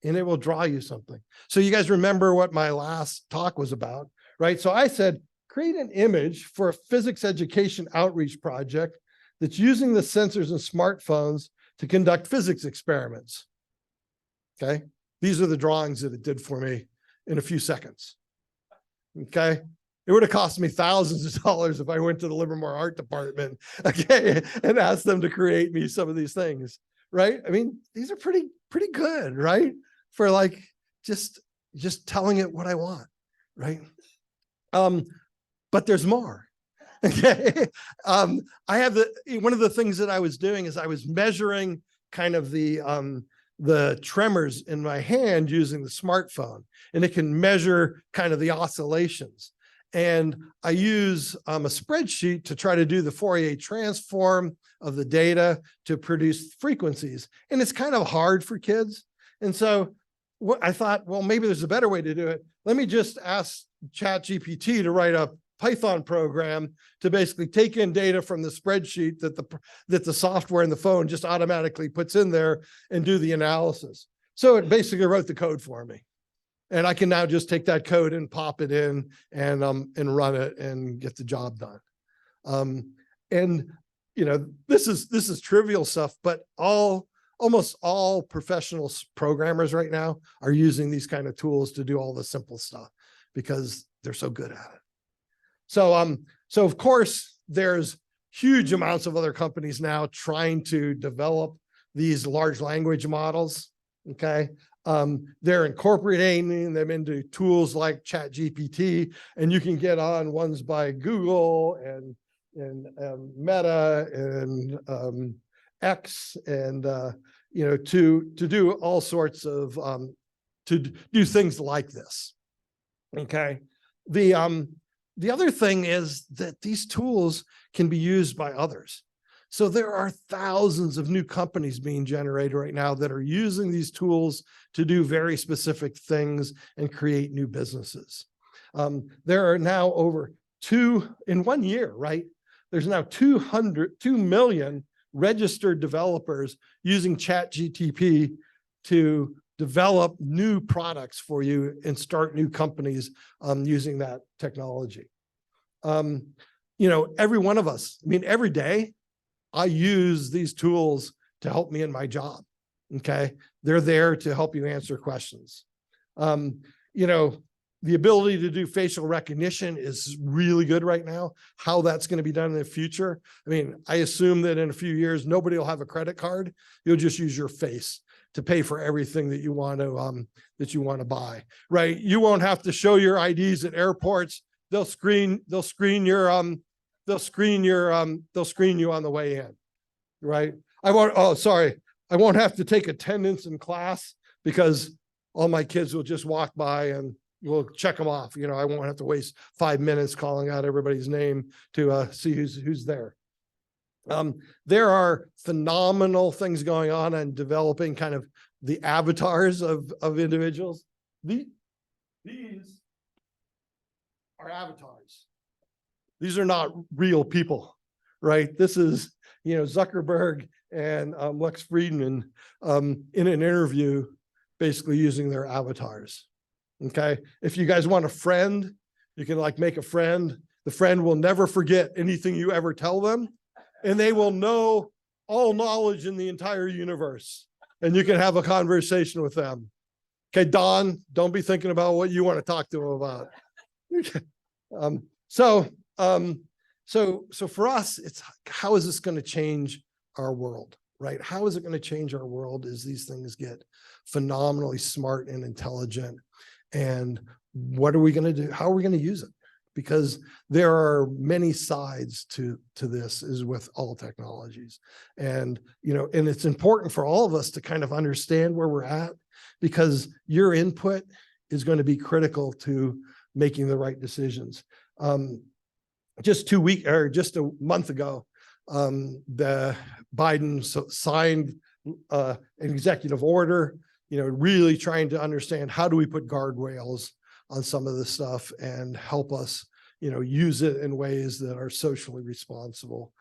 and it will draw you something. So you guys remember what my last talk was about, right? So I said, create an image for a physics education outreach project that's using the sensors and smartphones to conduct physics experiments. Okay. These are the drawings that it did for me in a few seconds. Okay. It would have cost me thousands of dollars if I went to the Livermore Art Department, okay, and asked them to create me some of these things, right? I mean, these are pretty good, right? For like just telling it what I want, right? But there's more. Okay. I have one of the things that I was doing is I was measuring kind of the tremors in my hand using the smartphone, and it can measure kind of the oscillations. And I use a spreadsheet to try to do the Fourier transform of the data to produce frequencies. And it's kind of hard for kids. And so I thought, well, maybe there's a better way to do it. Let me just ask ChatGPT to write a Python program to basically take in data from the spreadsheet that the software in the phone just automatically puts in there and do the analysis. So it basically wrote the code for me. And I can now just take that code and pop it in and run it and get the job done. And this is trivial stuff, but almost all professional programmers right now are using these kind of tools to do all the simple stuff because they're so good at it. So of course, there's huge amounts of other companies now trying to develop these large language models. Okay. They're incorporating them into tools like ChatGPT, and you can get on ones by Google and Meta and X and to do all sorts of to do things like this. Okay. The other thing is that these tools can be used by others. So there are thousands of new companies being generated right now that are using these tools to do very specific things and create new businesses. There are now over in 1 year, right? There's now 2 million registered developers using ChatGPT to develop new products for you and start new companies using that technology. Every one of us, every day, I use these tools to help me in my job. Okay. They're there to help you answer questions. The ability to do facial recognition is really good right now. How that's going to be done in the future. I assume that in a few years, nobody will have a credit card. You'll just use your face to pay for everything that you want to buy, right? You won't have to show your IDs at airports. They'll screen you on the way in, right? I won't have to take attendance in class because all my kids will just walk by and we'll check them off. I won't have to waste 5 minutes calling out everybody's name to see who's there. There are phenomenal things going on and developing kind of the avatars of individuals. These are avatars. These are not real people, right? This is, Zuckerberg and Lex Friedman in an interview, basically using their avatars. Okay. If you guys want a friend You can like make a friend. The friend will never forget anything you ever tell them, and they will know all knowledge in the entire universe. And you can have a conversation with them. Okay, Don, don't be thinking about what you want to talk to them about. So for us, it's how is this going to change our world, right? How is it going to change our world as these things get phenomenally smart and intelligent? And what are we going to do? How are we going to use it? Because there are many sides to this, as with all technologies. And, and it's important for all of us to kind of understand where we're at, because your input is going to be critical to making the right decisions. Just a month ago, the Biden signed an executive order, really trying to understand how do we put guardrails on some of this stuff and help us, use it in ways that are socially responsible,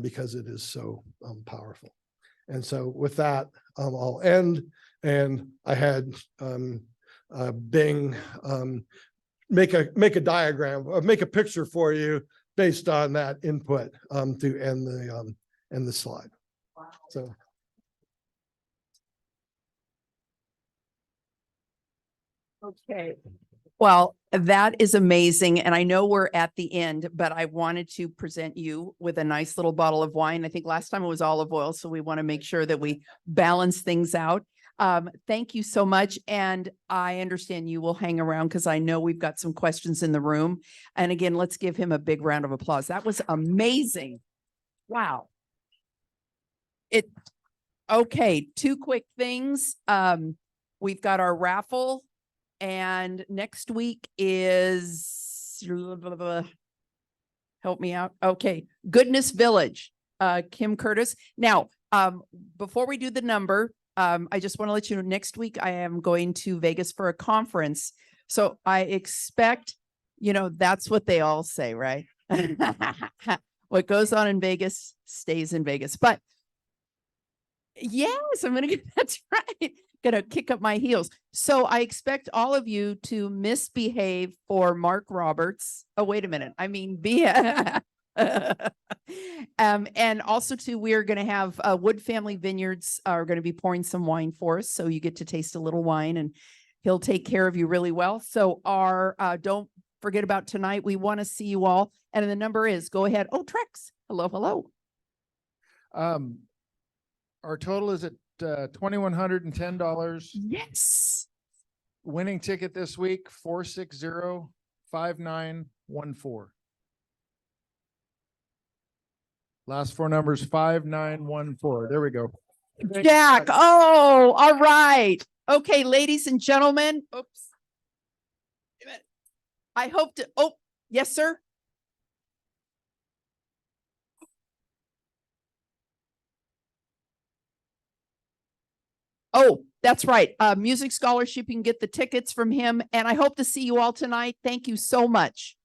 because it is so powerful. And so with that, I'll end. And I had Bing make a diagram, or make a picture for you based on that input to end the slide. Wow. So. Okay. Well, that is amazing. And I know we're at the end, but I wanted to present you with a nice little bottle of wine. I think last time it was olive oil, so we want to make sure that we balance things out. Thank you so much. And I understand you will hang around because I know we've got some questions in the room. And again, let's give him a big round of applause. That was amazing. Wow. Okay, two quick things. We've got our raffle. And next week is, help me out. Okay. Goodness Village, Kim Curtis. Now, before we do the number, I just want to let you know, next week I am going to Vegas for a conference. So I expect, that's what they all say, right? What goes on in Vegas stays in Vegas. But yes, I'm going to get, that's right. Gonna kick up my heels. So I expect all of you to misbehave for Mark Roberts. Oh, wait a minute. I mean, and also too, we're going to have Wood Family Vineyards are going to be pouring some wine for us. So you get to taste a little wine, and he'll take care of you really well. So don't forget about tonight. We want to see you all. And the number is, go ahead. Oh, Trex. Hello, hello. Our total is at $2,110. Yes. Winning ticket this week, 460-5914. Last four numbers, 5914. There we go. Jack. Oh, all right. Okay, ladies and gentlemen. Oops. I hope to, oh, yes, sir. Oh, that's right. Music scholarship. You can get the tickets from him. And I hope to see you all tonight. Thank you so much.